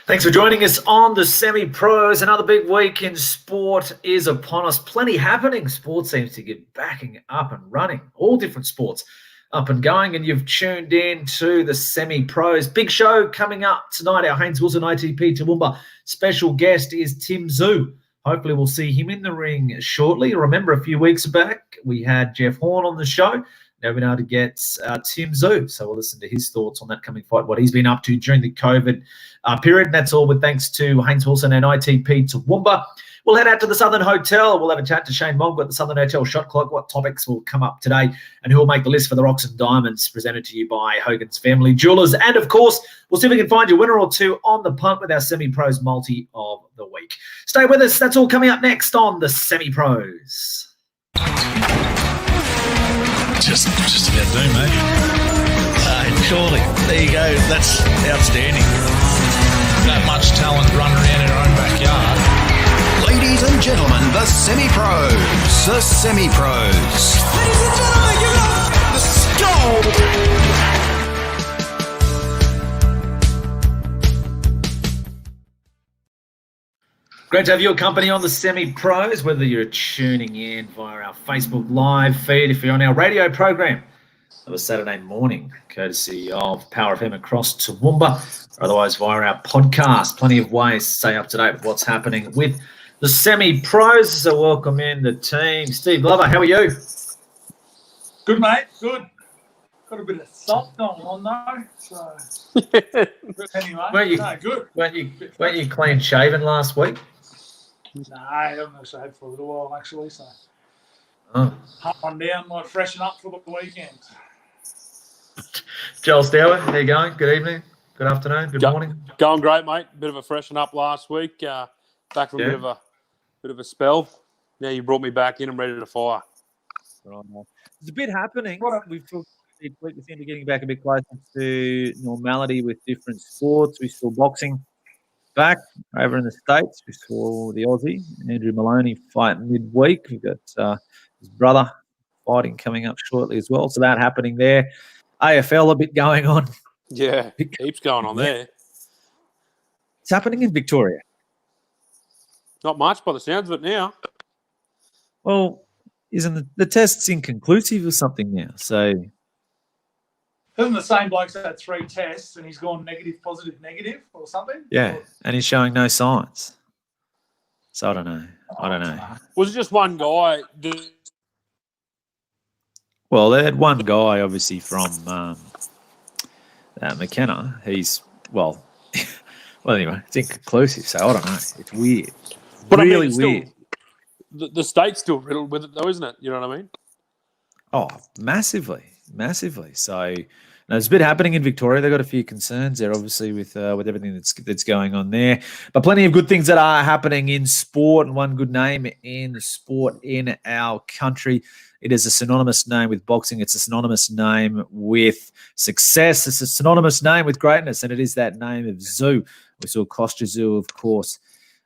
Thanks for joining us on the Semi-Pros. Another big week in sport is upon us. Plenty happening. Sport seems to get backing up and running. All different sports up and going, and you've tuned in to the Semi-Pros. Big show coming up tonight. Our Haines Wilson ITP Toowoomba special guest is Team Tszyu. Hopefully we'll see him in the ring shortly. Remember, a few weeks back, we had Jeff Horn on the show. Now we're able to get Team Tszyu. So we'll listen to his thoughts on that coming fight, what he's been up to during the COVID period. And that's all with thanks to Haines Wilson and ITP Toowoomba. We'll head out to the Southern Hotel. We'll have a chat to Shane Monk at the Southern Hotel Shot Clock. What topics will come up today and who will make the list for the Rocks and Diamonds, presented to you by Hogans Family Jewelers. And, of course, we'll see if we can find you a winner or two on the punt with our Semi-Pros multi of the week. Stay with us. That's all coming up next on the Semi-Pros. Just about do, mate. Surely. There you go. That's outstanding. That much talent running around in our own backyard. Ladies and gentlemen, the Semi-Pros. The Semi-Pros. Ladies and gentlemen, give it up. Great to have your company on the Semi-Pros, whether you're tuning in via our Facebook Live feed, if you're on our radio program of a Saturday morning, courtesy of Power FM across Toowoomba, or otherwise via our podcast. Plenty of ways to stay up to date with what's happening with the Semi-Pros. So welcome in the team. Steve Glover, how are you? Good, mate. Good. Got a bit of salt going on, though. So, anyway, good. Weren't you clean shaven last week? No, I haven't had shaved for a little while, actually. So, hunt one down, might freshen up for the weekend. Joel Stower, how you going? Good evening, good afternoon, good morning. Going great, mate. Bit of a freshen up last week. Back from a bit of a spell. Now you brought me back in and ready to fire. Right. There's a bit happening. We've talked we seem to be getting back a bit closer to normality with different sports. We saw boxing back over in the States. We saw the Aussie, Andrew Maloney, fight midweek. We've got his brother fighting coming up shortly as well. So that happening there. AFL a bit going on. Yeah, heaps going on there. It's happening in Victoria. Not much by the sounds of it now. Well, isn't the test's inconclusive or something now? So Isn't the same bloke's had 3 tests and he's gone negative, positive, negative or something? yeah, and he's showing no signs. So I don't know. Was it just one guy? Well, they had one guy, obviously, from McKenna. He's, well, anyway, it's inconclusive, so I don't know. It's weird. But really I mean, weird. The state's still riddled with it, though, isn't it? You know what I mean? Oh, massively. So there's a bit happening in Victoria. They've got a few concerns there, obviously, with everything that's going on there. But plenty of good things that are happening in sport, and one good name in sport in our country. It is a synonymous name with boxing. It's a synonymous name with success. It's a synonymous name with greatness, and it is that name of Tszyu. We saw Tszyu, of course,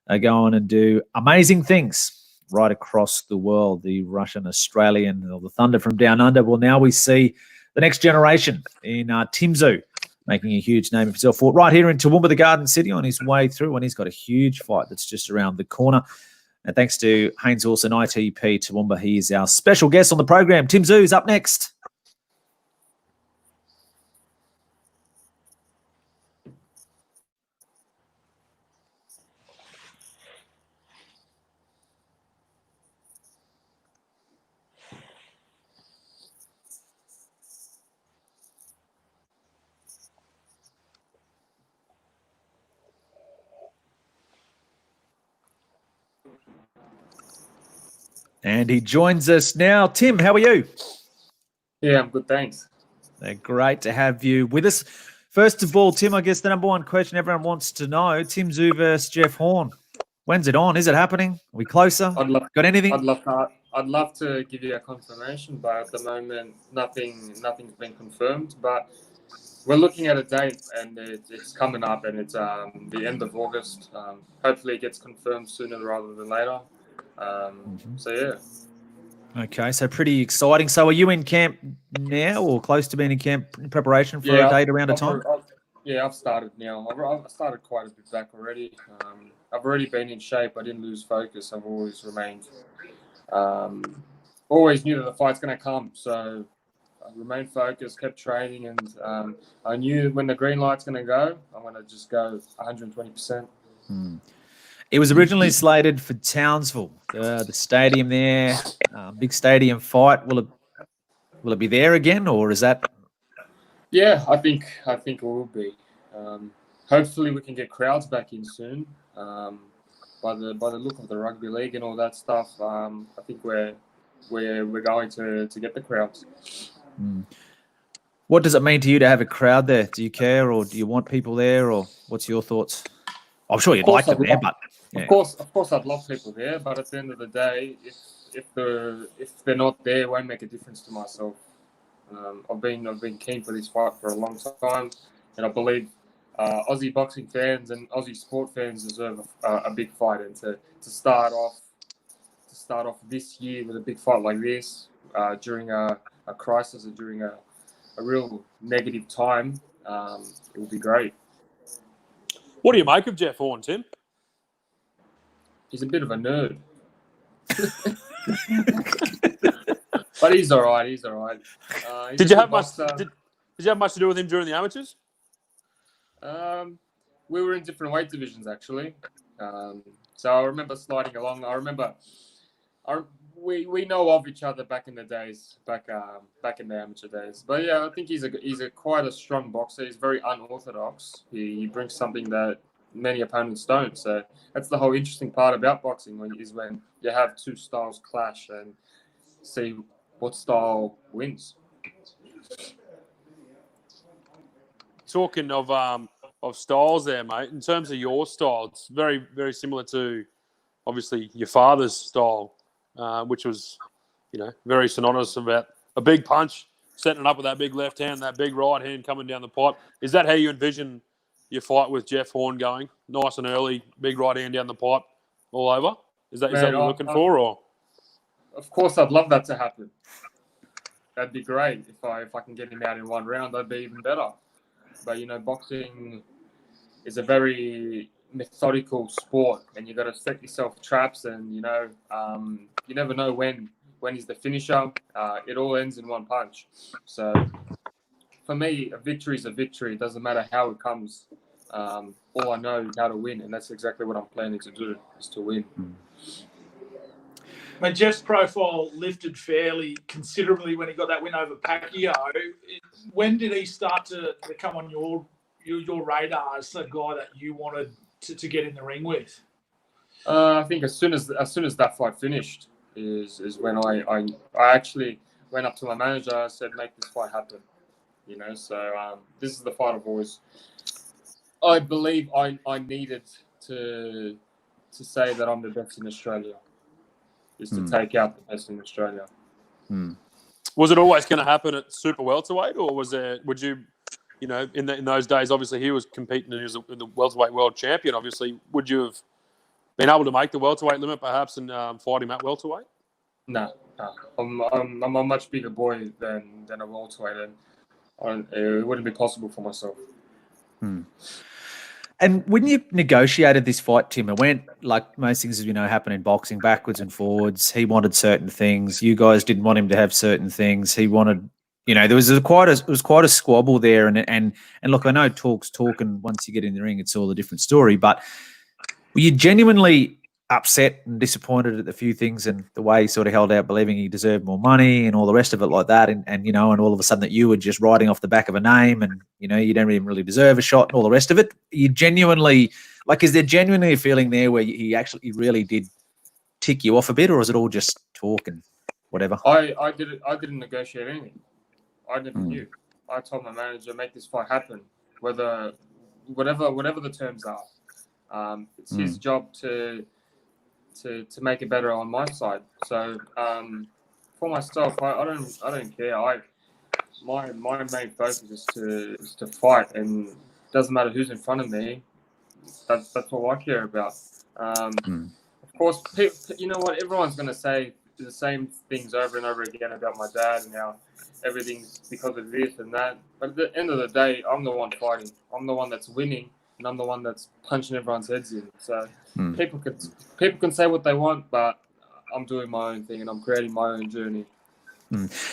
go on and do amazing things right across the world. The Russian Australian, or the Thunder from Down Under. Well, now we see the next generation in Team Tszyu making a huge name of himself for right here in Toowoomba, the Garden City, on his way through, and he's got a huge fight that's just around the corner. And thanks to Haines Wilson, ITP Toowoomba, he is our special guest on the program. Team Tszyu is up next. And he joins us now. Tim, how are you? Yeah, I'm good, thanks. Great to have you with us. First of all, Tim, I guess the number one question everyone wants to know, Team Tszyu versus Jeff Horn. When's it on? Is it happening? Are we closer? Got anything? I'd love to give you a confirmation, but at the moment, nothing's been confirmed. But we're looking at a date, and it's coming up, and it's the end of August. Hopefully, it gets confirmed sooner rather than later. So yeah. Okay, so pretty exciting. So are you in camp now or close to being in camp in preparation for a date around a time? Yeah, I've started now. I've started quite a bit back already. I've already been in shape. I didn't lose focus. I've always remained, always knew that the fight's going to come. So I remained focused, kept training, and I knew when the green light's going to go, I'm going to just go 120%. It was originally slated for Townsville, the stadium there, big stadium fight. Will it be there again, or is that? Yeah, I think it will be. Hopefully, we can get crowds back in soon. By the look of the rugby league and all that stuff, I think we're going to get the crowds. What does it mean to you to have a crowd there? Do you care, or do you want people there, or what's your thoughts? I'm sure you'd like them there, but yeah. Of course, I'd love people there. But at the end of the day, if they're not there, it won't make a difference to myself. I've been keen for this fight for a long time, and I believe Aussie boxing fans and Aussie sport fans deserve a big fight. And to start off this year with a big fight like this during a crisis or during a real negative time, it will be great. What do you make of Jeff Horn, Tim? He's a bit of a nerd. But he's all right. Did you have much to do with him during the amateurs? We were in different weight divisions, actually. So I remember sliding along. We know of each other back in the days, back in the amateur days. But yeah, I think he's quite a strong boxer. He's very unorthodox. He brings something that many opponents don't. So that's the whole interesting part about boxing when you have two styles clash and see what style wins. Talking of styles there, mate, in terms of your style, it's very, very similar to obviously your father's style, which was, very synonymous about a big punch, setting it up with that big left hand, that big right hand coming down the pipe. Is that how you envision your fight with Jeff Horn going? Nice and early, big right hand down the pipe, all over? Is that what you're looking for, or? Of course, I'd love that to happen. That'd be great. If I can get him out in one round, that'd be even better. But boxing is a very methodical sport, and you got to set yourself traps, and you never know when is the finisher. It all ends in one punch. So for me, a victory is a victory. It doesn't matter how it comes. All I know is how to win, and that's exactly what I'm planning to do, is to win. When Jeff's profile lifted fairly considerably when he got that win over Pacquiao, when did he start to come on your radar as the guy that you wanted to get in the ring with? I think as soon as that fight finished is when I actually went up to my manager. I said, make this fight happen. So this is the fight I believe I needed to say that I'm the best in Australia. Is to take out the best in Australia. Was it always going to happen at super welterweight, or would you, in those days, obviously he was competing and he was the welterweight world champion, obviously, would you have been able to make the welterweight limit perhaps and fight him at welterweight? No. I'm a much bigger boy than a welterweight, and it wouldn't be possible for myself. And when you negotiated this fight, Tim, it went like most things, as we know, happen in boxing, backwards and forwards. He wanted certain things. You guys didn't want him to have certain things. He wanted, there was quite a squabble there. And look, I know talk's talk, and once you get in the ring, it's all a different story. But were you genuinely upset and disappointed at a few things and the way he sort of held out, believing he deserved more money and all the rest of it like that, and all of a sudden that you were just riding off the back of a name, and you don't even really deserve a shot and all the rest of it? You genuinely, is there genuinely a feeling there where he really did tick you off a bit, or is it all just talk and whatever? I didn't negotiate anything. I never knew. I told my manager, make this fight happen, whatever the terms are. It's his job to make it better on my side. So for myself, I don't care. My main focus is to fight, and it doesn't matter who's in front of me. That's all I care about. Of course, you know what? Everyone's going to say the same things over and over again about my dad and how everything's because of this and that. But at the end of the day, I'm the one fighting. I'm the one that's winning, and I'm the one that's punching everyone's heads in. So people can say what they want, but I'm doing my own thing and I'm creating my own journey.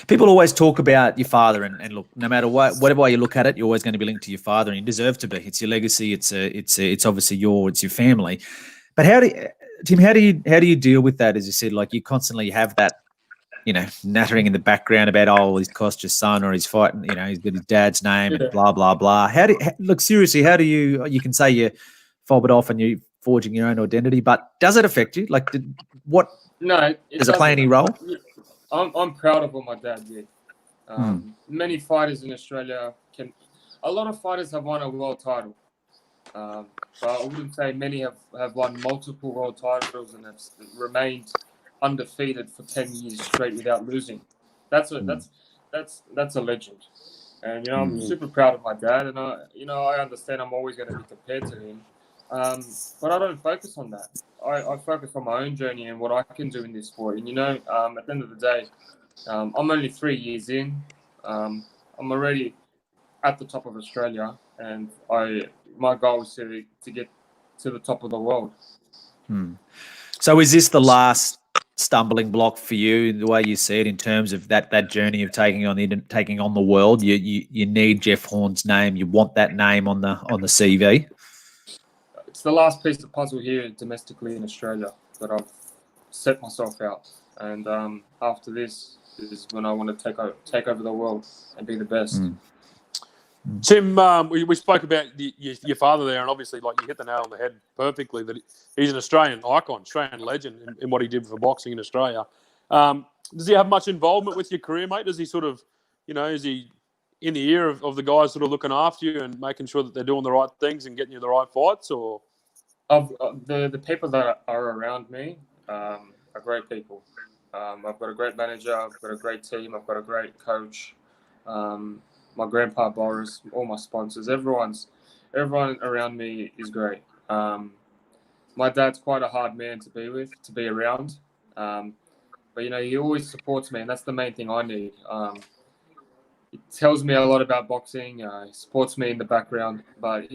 People always talk about your father, and look, no matter whatever way you look at it, you're always going to be linked to your father, and you deserve to be. It's your legacy. It's obviously it's your family. But Tim, how do you deal with that? As you said, like you constantly have that, nattering in the background about, he's cost your son, or he's fighting, he's got his dad's name, and blah blah blah. Look, seriously, how do you can say you fob it off and you're forging your own identity, but does it affect you? Like, No, does it play any role? I'm proud of what my dad did. Many fighters in Australia a lot of fighters have won a world title. But I wouldn't say many have won multiple world titles and have remained undefeated for 10 years straight without losing. That's a legend. And I'm super proud of my dad, and I understand I'm always going to be compared to him. But I don't focus on that. I focus on my own journey and what I can do in this sport. And at the end of the day, I'm only 3 years in. I'm already at the top of Australia, and my goal is to get to the top of the world. So is this the last stumbling block for you, the way you see it, in terms of that journey of taking on the world? You need Jeff Horn's name. You want that name on the CV. It's the last piece of puzzle here domestically in Australia that I've set myself out, and after this is when I want to take over the world and be the best. Tim, we spoke about your father there, and obviously, like, you hit the nail on the head perfectly, that he's an Australian icon, Australian legend in what he did for boxing in Australia. Does he have much involvement with your career, mate? Does he sort of, is he in the ear of the guys sort of looking after you and making sure that they're doing the right things and getting you the right fights? Or the people that are around me are great people. I've got a great manager. I've got a great team. I've got a great coach. My grandpa Boris, all my sponsors, everyone around me is great. My dad's quite a hard man to be around. But he always supports me, and that's the main thing I need. He tells me a lot about boxing. He supports me in the background, but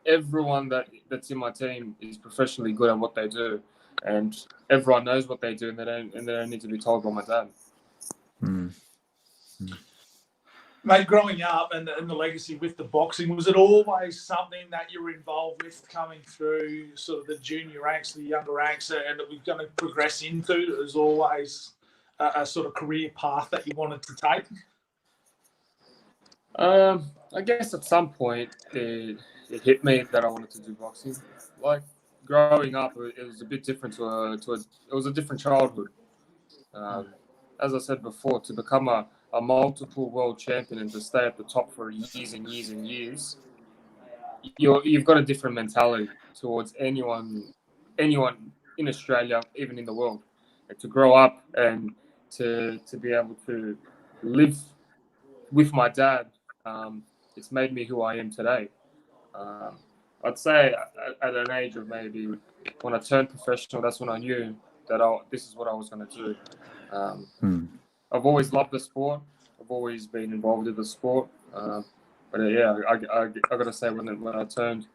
everyone that's in my team is professionally good at what they do, and everyone knows what they do, and they don't need to be told by my dad. Mate, growing up and the legacy with the boxing, was it always something that you were involved with coming through sort of the junior ranks, the younger ranks, and that we're going to progress into? It was always a sort of career path that you wanted to take? I guess at some point it hit me that I wanted to do boxing. Like, growing up, it was a bit different it was a different childhood. As I said before, to become a multiple world champion and to stay at the top for years and years and years, you've got a different mentality towards anyone in Australia, even in the world. And to grow up and to be able to live with my dad, it's made me who I am today. I'd say at an age of maybe when I turned professional, that's when I knew that this is what I was going to do. I've always loved the sport. I've always been involved in the sport. But yeah, I got to say when I turned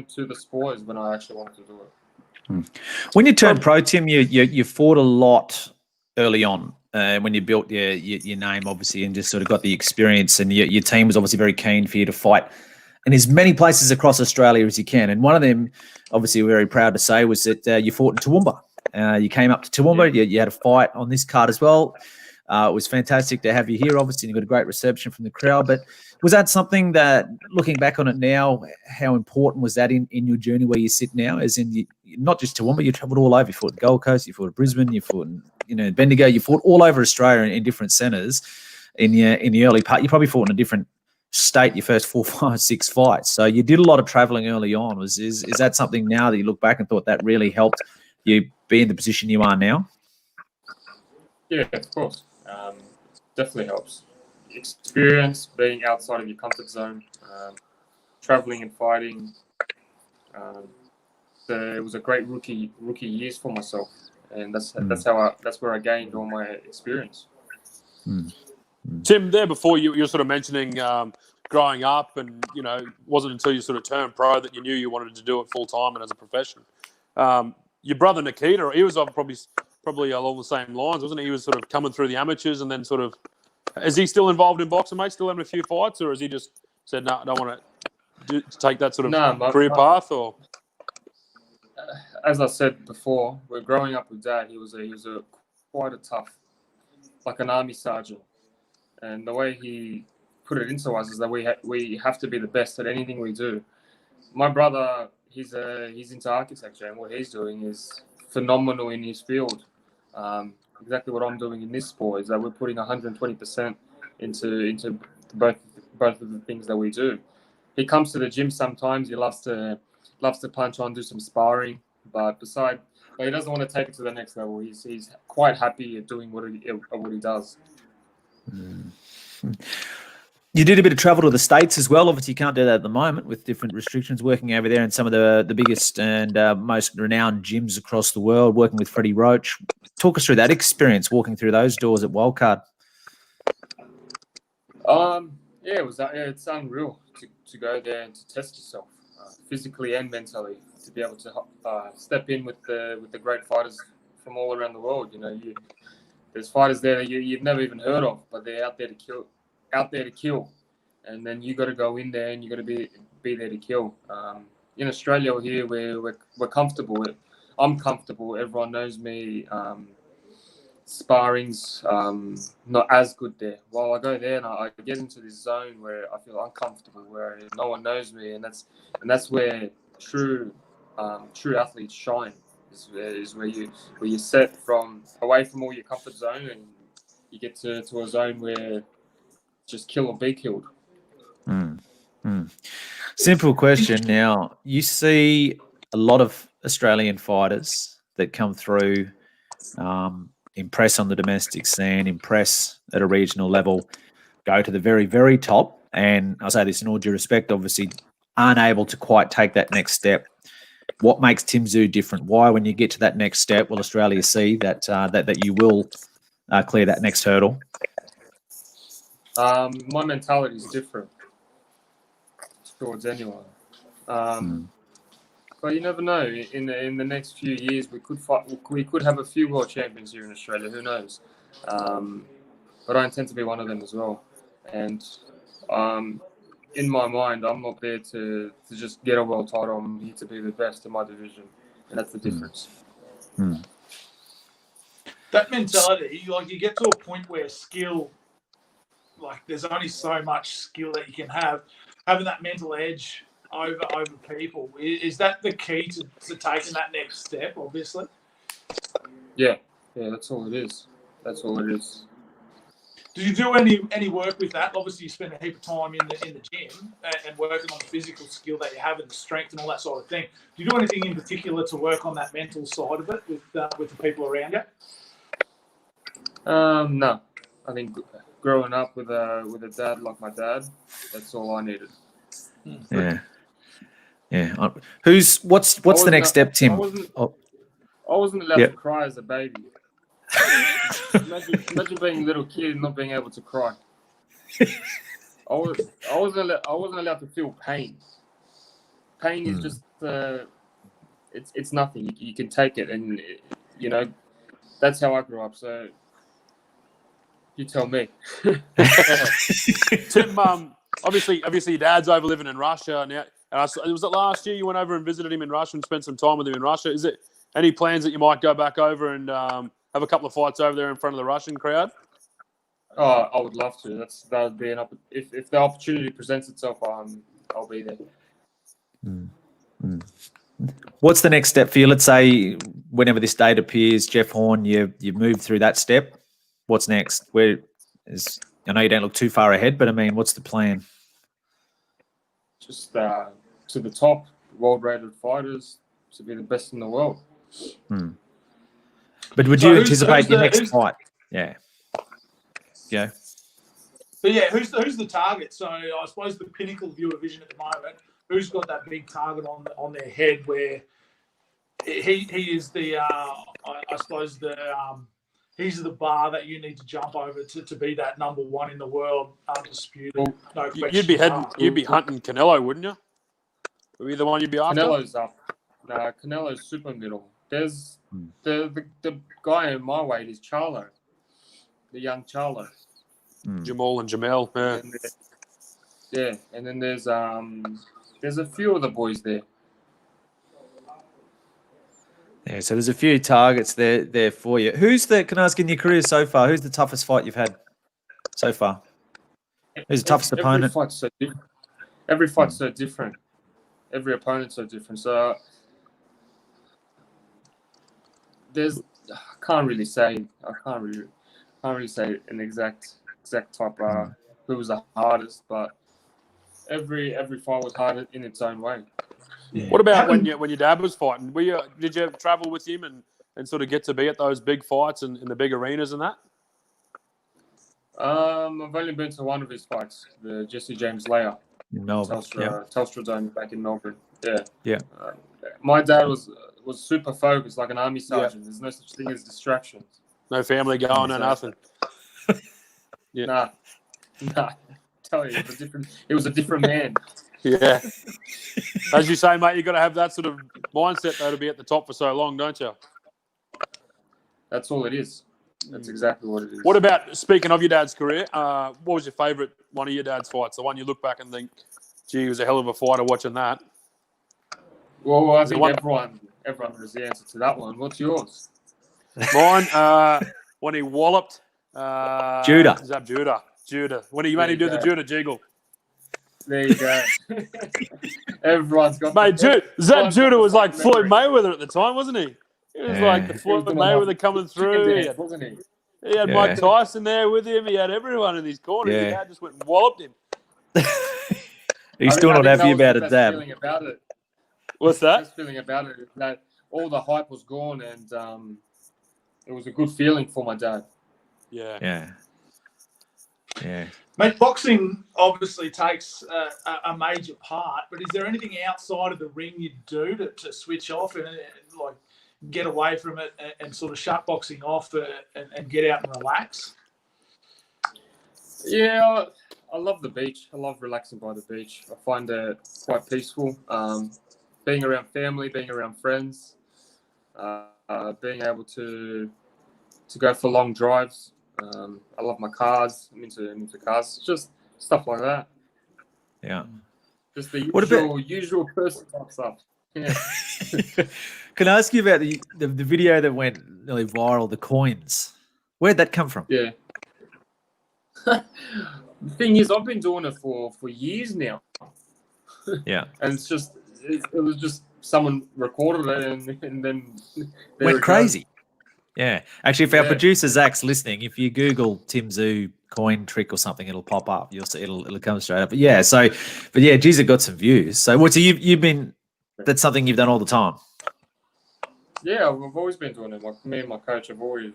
to the sport is when I actually wanted to do it. When you turned pro, Tim, you fought a lot early on. When you built your name, obviously, and just sort of got the experience, and your team was obviously very keen for you to fight in as many places across Australia as you can. And one of them, obviously, we're very proud to say, was that you fought in Toowoomba. You came up to Toowoomba. You had a fight on this card as well. It was fantastic to have you here, obviously, and you got a great reception from the crowd. But was that something that, looking back on it now, how important was that in your journey where you sit now? As in, not just Toowoomba, you travelled all over. You fought in Gold Coast, you fought in Brisbane, you fought in Bendigo, you fought all over Australia in different centres. In the early part, you probably fought in a different state your first 4, 5, 6 fights. So you did a lot of travelling early on. Is that something now that you look back and thought that really helped you be in the position you are now? Yeah, of course. Definitely helps. Experience, being outside of your comfort zone, traveling and fighting. It was a great rookie years for myself, and that's where I gained all my experience. Tim, there before you were sort of mentioning growing up, and it wasn't until you sort of turned pro that you knew you wanted to do it full time and as a profession. Your brother Nikita, he was probably along the same lines, wasn't he? He was sort of coming through the amateurs, and then sort of, is he still involved in boxing, mate? Still having a few fights, or has he just said, "No, I don't want to take that sort of career path"? Or as I said before, we're growing up with Dad. He was quite a tough, like an army sergeant, and the way he put it into us is that we have to be the best at anything we do. My brother, he's into architecture, and what he's doing is phenomenal in his field. Exactly what I'm doing in this sport is that we're putting 120% into both of the things that we do. He comes to the gym sometimes. He loves to punch on, do some sparring, but he doesn't want to take it to the next level. He's quite happy at doing what he does. You did a bit of travel to the States as well. Obviously, you can't do that at the moment with different restrictions, working over there in some of the biggest and most renowned gyms across the world, working with Freddie Roach. Talk us through that experience, walking through those doors at Wildcard. It's unreal to go there and to test yourself physically and mentally, to be able to step in with the great fighters from all around the world. There's fighters there that you've never even heard of, but they're out there to kill, and then you got to go in there and you got to be there to kill. In Australia here, we're comfortable. I'm comfortable. Everyone knows me. Sparring's not as good there. While I go there and I get into this zone where I feel uncomfortable, where no one knows me, and that's where true athletes shine. Is where you set away from all your comfort zone, and you get to a zone where just kill or be killed. Simple question. Now, you see a lot of Australian fighters that come through, impress on the domestic scene, impress at a regional level, go to the very, very top, and I say this in all due respect, obviously aren't able to quite take that next step. What makes Team Tszyu different? Why, when you get to that next step, will Australia see that you will clear that next hurdle? My mentality is different towards anyone, but you never know. In the next few years, we could have a few world champions here in Australia. Who knows? But I intend to be one of them as well. And in my mind, I'm not there to just get a world title. I'm here to be the best in my division, and that's the difference. That mentality, like, you get to a point where skill, like, there's only so much skill that you can have. Having that mental edge over people, is that the key to taking that next step? Obviously. Yeah, that's all it is. That's all it is. Do you do any work with that? Obviously, you spend a heap of time in the gym and working on the physical skill that you have and the strength and all that sort of thing. Do you do anything in particular to work on that mental side of it with the people around you? No, I think growing up with a dad like my dad, that's all I needed. Yeah. What's the next step, Tim? I wasn't allowed to cry as a baby. Imagine being a little kid and not being able to cry. I wasn't allowed to feel pain. Pain is just it's nothing. You can take it, and that's how I grew up. So you tell me. Tim, obviously your dad's over living in Russia now. Was it last year you went over and visited him in Russia and spent some time with him in Russia? Is it any plans that you might go back over and have a couple of fights over there in front of the Russian crowd? Oh, I would love to. That would be if the opportunity presents itself, I'll be there. What's the next step for you? Let's say whenever this date appears, Jeff Horn, you've moved through that step. What's next? I know you don't look too far ahead, but I mean, what's the plan? Just to the top, world-rated fighters, to be the best in the world. But would you anticipate your next fight? Yeah. But yeah, who's the target? So I suppose the pinnacle of your division at the moment, who's got that big target on their head where he is the I suppose he's the bar that you need to jump over to be that number one in the world, undisputed. No question. You'd be hunting Canelo, wouldn't you? Would be the one you'd be after. Canelo's up. Nah, Canelo's super middle. There's the guy in my weight is Charlo, the young Charlo. Jamal and Jamel. Yeah. And then there's a few of the boys there. Yeah, so there's a few targets there for you. Can I ask, in your career so far, who's the toughest fight you've had so far? Who's the toughest opponent? Every fight's so different. Every opponent's so different. So I can't really say an exact type who was the hardest, but every fight was hard in its own way. Yeah. What about when your dad was fighting? Did you travel with him and sort of get to be at those big fights and in the big arenas and that? I've only been to one of his fights, the Jesse James Layer in Melbourne, Telstra Dome back in Melbourne. Yeah. My dad was super focused, like an army sergeant. There's no such thing as distractions. No family going or nothing. Nah. Tell you, it was a different man. Yeah. As you say, mate, you've got to have that sort of mindset, though, to be at the top for so long, don't you? That's all it is. That's exactly what it is. What about, speaking of your dad's career, what was your favourite one of your dad's fights? The one you look back and think, gee, he was a hell of a fighter watching that. Well, I think everyone knows the answer to that one. What's yours? Mine, when he walloped Zab Judah. When he made him do the Judah jiggle. There you go. Everyone's got. Mate, Zab Judah was like Floyd Mayweather at the time, wasn't he? He was like the Floyd Mayweather coming through. Wasn't he? He had Mike Tyson there with him. He had everyone in his corner. Yeah. His dad just went and walloped him. He's still not happy about it, Dad. What's that? The best feeling about it is that all the hype was gone, and it was a good feeling for my dad. Yeah. Mate, boxing obviously takes a major part, but is there anything outside of the ring you do to switch off and like get away from it and sort of shut boxing off and get out and relax? Yeah, I love the beach. I love relaxing by the beach. I find it quite peaceful. Being around family, being around friends, being able to go for long drives. I love my cars. I'm into cars. Just stuff like that. Yeah. Just the usual person type stuff. Yeah. Can I ask you about the video that went nearly viral, the coins? Where'd that come from? Yeah. The thing is, I've been doing it for years now. Yeah. And it was just someone recorded it and then went crazy. Yeah. Actually, if our producer Zach's listening, if you Google Team Tszyu coin trick or something, it'll pop up. You'll see it'll come straight up. But geez, it got some views. So you've been, that's something you've done all the time. Yeah, we've always been doing it. Like me and my coach have always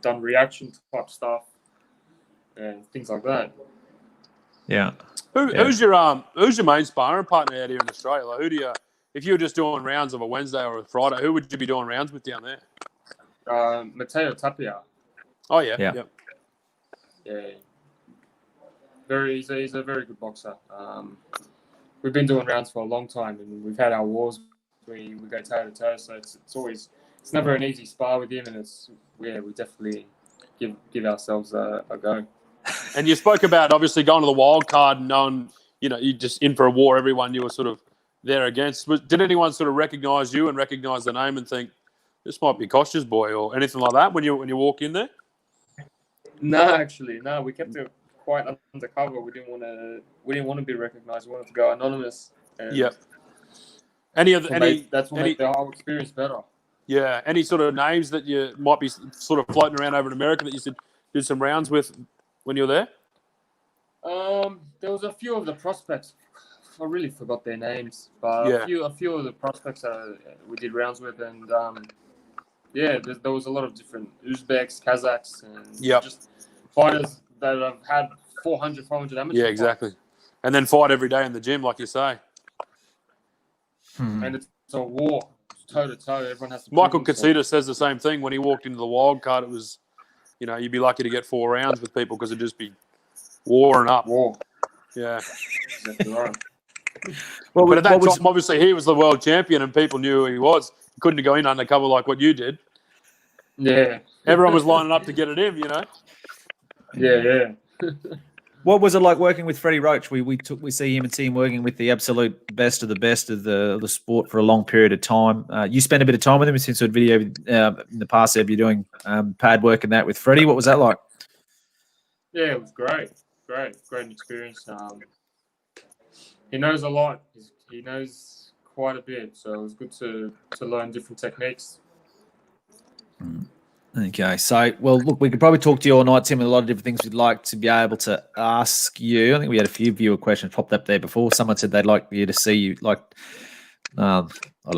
done reaction type stuff and things like that. Yeah. Who's your main sparring partner out here in Australia? Like, if you were just doing rounds of a Wednesday or a Friday, who would you be doing rounds with down there? Mateo Tapia. Oh yeah. Yeah. He's a very good boxer. We've been doing rounds for a long time, and we've had our wars. We go toe to toe, so it's never an easy spar with him, and we definitely give ourselves a go. And you spoke about obviously going to the wild card and knowing, you just in for a war. Everyone you were sort of there against. Did anyone sort of recognise you and recognise the name and think this might be Kostya's boy or anything like that when you walk in there? No, actually, no. We kept it quite undercover. We didn't want to be recognised. We wanted to go anonymous. Yeah. That's what made the whole experience better. Yeah. Any sort of names that you might be sort of floating around over in America that you said did some rounds with when you were there? There was a few of the prospects. I really forgot their names, but a few of the prospects we did rounds with, and there was a lot of different Uzbeks, Kazakhs, and just fighters that have had 400 amateur. Yeah, exactly. And then fight every day in the gym, like you say. And it's a war. toe to toe. Everyone has to. Michael prove himself. Casita says the same thing. When he walked into the wild card, it was, you'd be lucky to get 4 rounds with people because it'd just be warring up. War. Yeah. Exactly right. But at that time, obviously, he was the world champion and people knew who he was. He couldn't go in undercover like what you did. Yeah. Everyone was lining up to get at him, Yeah. What was it like working with Freddie Roach? We see him and see him working with the absolute best of the sport for a long period of time. You spent a bit of time with him since we'd video in the past. You're doing pad work and that with Freddie. What was that like? Yeah, it was great. Great experience. He knows a lot. He knows quite a bit, so it was good to learn different techniques. Okay, so, well, look, we could probably talk to you all night, Tim, and a lot of different things we'd like to be able to ask you. I think we had a few viewer questions popped up there before. Someone said they'd like you to see you, I don't know,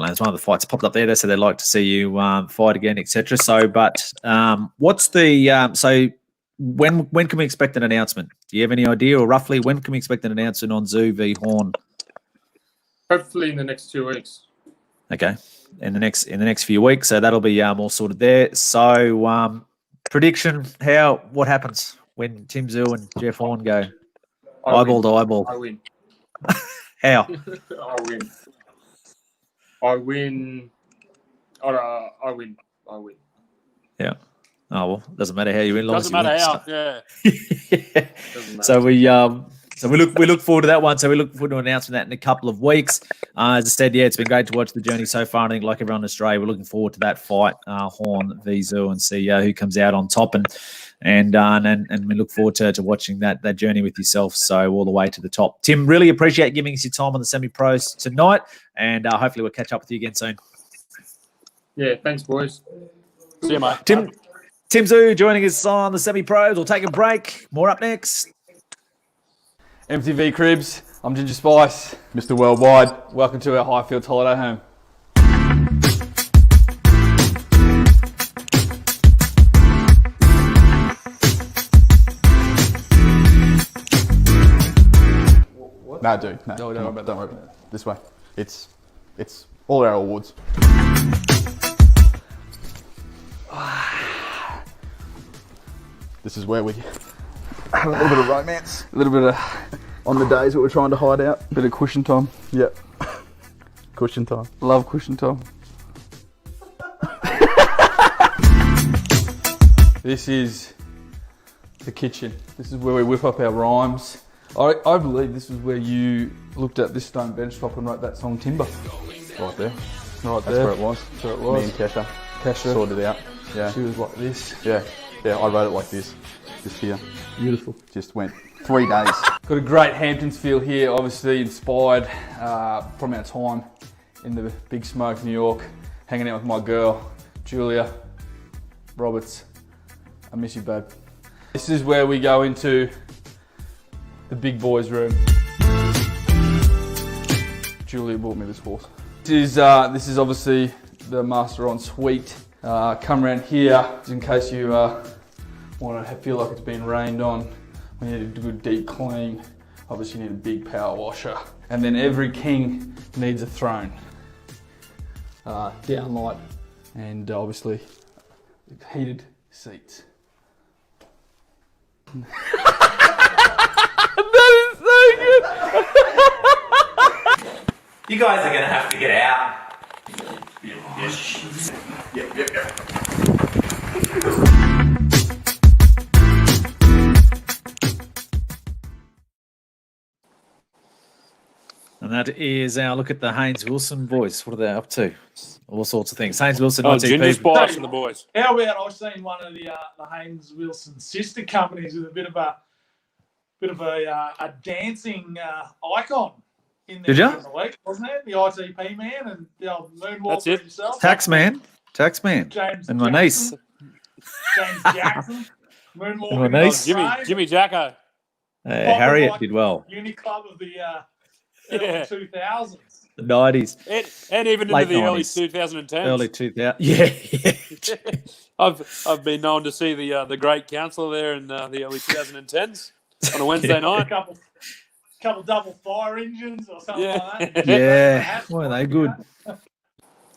it's one of the fights popped up there. They said they'd like to see you fight again, etc. So, but what's the so when can we expect an announcement? Do you have any idea, or roughly when can we expect an announcement on Tszyu v Horn? Hopefully in the next 2 weeks. Okay, in the next few weeks, so that'll be all sorted there. So, prediction: what happens when Team Tszyu and Jeff Horn go eyeball to eyeball? I win. How? I win. I win. Yeah. Oh well, doesn't matter how you win. Doesn't matter how. Yeah. Yeah. So we look forward to that one. So we look forward to announcing that in a couple of weeks. As I said, it's been great to watch the journey so far. I think, like everyone in Australia, we're looking forward to that fight, Horn v Tszyu, and see who comes out on top. And we look forward to watching that journey with yourself. So all the way to the top. Tim, really appreciate giving us your time on the semi-pros tonight, and hopefully we'll catch up with you again soon. Yeah, thanks, boys. See you, mate. Tim Tszyu joining us on the semi-pros. We'll take a break. More up next. MTV Cribs, I'm Ginger Spice, Mr. Worldwide. Welcome to our Highfields holiday home. What? No, dude. No, don't worry about that. This way. It's all our awards. This is where we have a little bit of romance, a little bit of on the days that we're trying to hide out. Bit of cushion time. Yep. Cushion time. Love cushion time. This is the kitchen. This is where we whip up our rhymes. I believe this is where you looked at this stone bench top and wrote that song Timber. Right there. Right there. That's where it was. That's where it was. Me and Kesha sorted it out. Yeah. She was like this. Yeah. Yeah, I wrote it like this. Just here. Beautiful. Just went 3 days. Got a great Hamptons feel here, obviously inspired from our time in the Big Smoke, New York, hanging out with my girl, Julia Roberts. I miss you, babe. This is where we go into the big boys' room. Julia bought me this horse. This is obviously the Master en Suite. Come around here, just in case you want to feel like it's been rained on. We need a good deep clean. Obviously you need a big power washer. And then every king needs a throne. Down light and obviously heated seats. That is so good! You guys are gonna have to get out. Yep. And that is our look at the Haines Wilson boys. What are they up to? All sorts of things. Haines Wilson, Ginger Spice and the boys. How about I've seen one of the Haines Wilson sister companies with a bit of a dancing icon in there. Did you? The week, wasn't it? The ITP man and the old moonwalker himself. Taxman, James and my niece. James Jackson. Moonwalker. And my niece. Jimmy Jacko. Harriet did well. Uni Club of the early 2000s. The 90s. And even Late into the 90s. early 2010s. Early 2000s. Yeah. I've been known to see the great counsellor there in the early 2010s on a Wednesday night. Couple double fire engines or something like that. Yeah. Well, they good.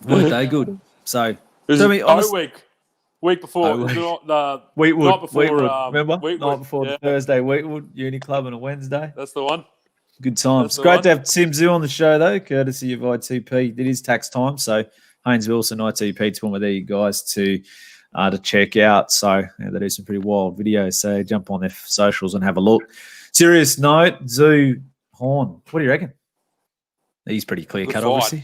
Weren't they good? So, It was tell me, week before. Oh, week. Not the Wheatwood, night before, remember? Wheatwood, Night before yeah. Thursday, Wheatwood, Uni Club on a Wednesday. That's the one. Good times. That's the Great one. to have Team Tszyu on the show, though, courtesy of ITP. It is tax time, so Haines Wilson, ITP Toowoomba, there you guys to check out. So they do some pretty wild videos, so jump on their socials and have a look. Serious note, Tszyu Horn, what do you reckon? He's pretty clear-cut, obviously.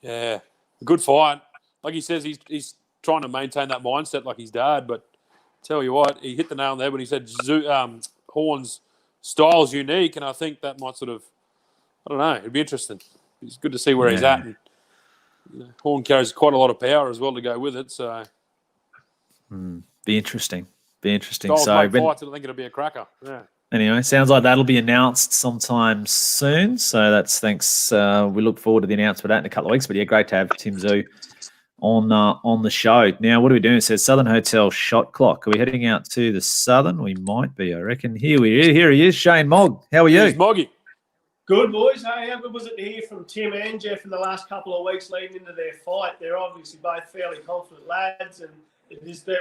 Yeah, a good fight. Like he says, he's trying to maintain that mindset like his dad, but tell you what, he hit the nail on the head when he said Horn's style's unique, and I think that might sort of, I don't know, it'd be interesting. It's good to see where he's at. And, Horn carries quite a lot of power as well to go with it, so. Be interesting. Styles So, fights, I think it'll be a cracker. Yeah. Anyway, sounds like that'll be announced sometime soon. So that's thanks. We look forward to the announcement of that in a couple of weeks. But yeah, great to have Team Tszyu on the show. Now, what are we doing? It says Southern Hotel shot clock. Are we heading out to the Southern? We might be, I reckon. Here he is, Shane Mogg. How are you? Here's Moggy. Good, boys. Hey, how good was it to hear from Tim and Jeff in the last couple of weeks leading into their fight? They're obviously both fairly confident lads, and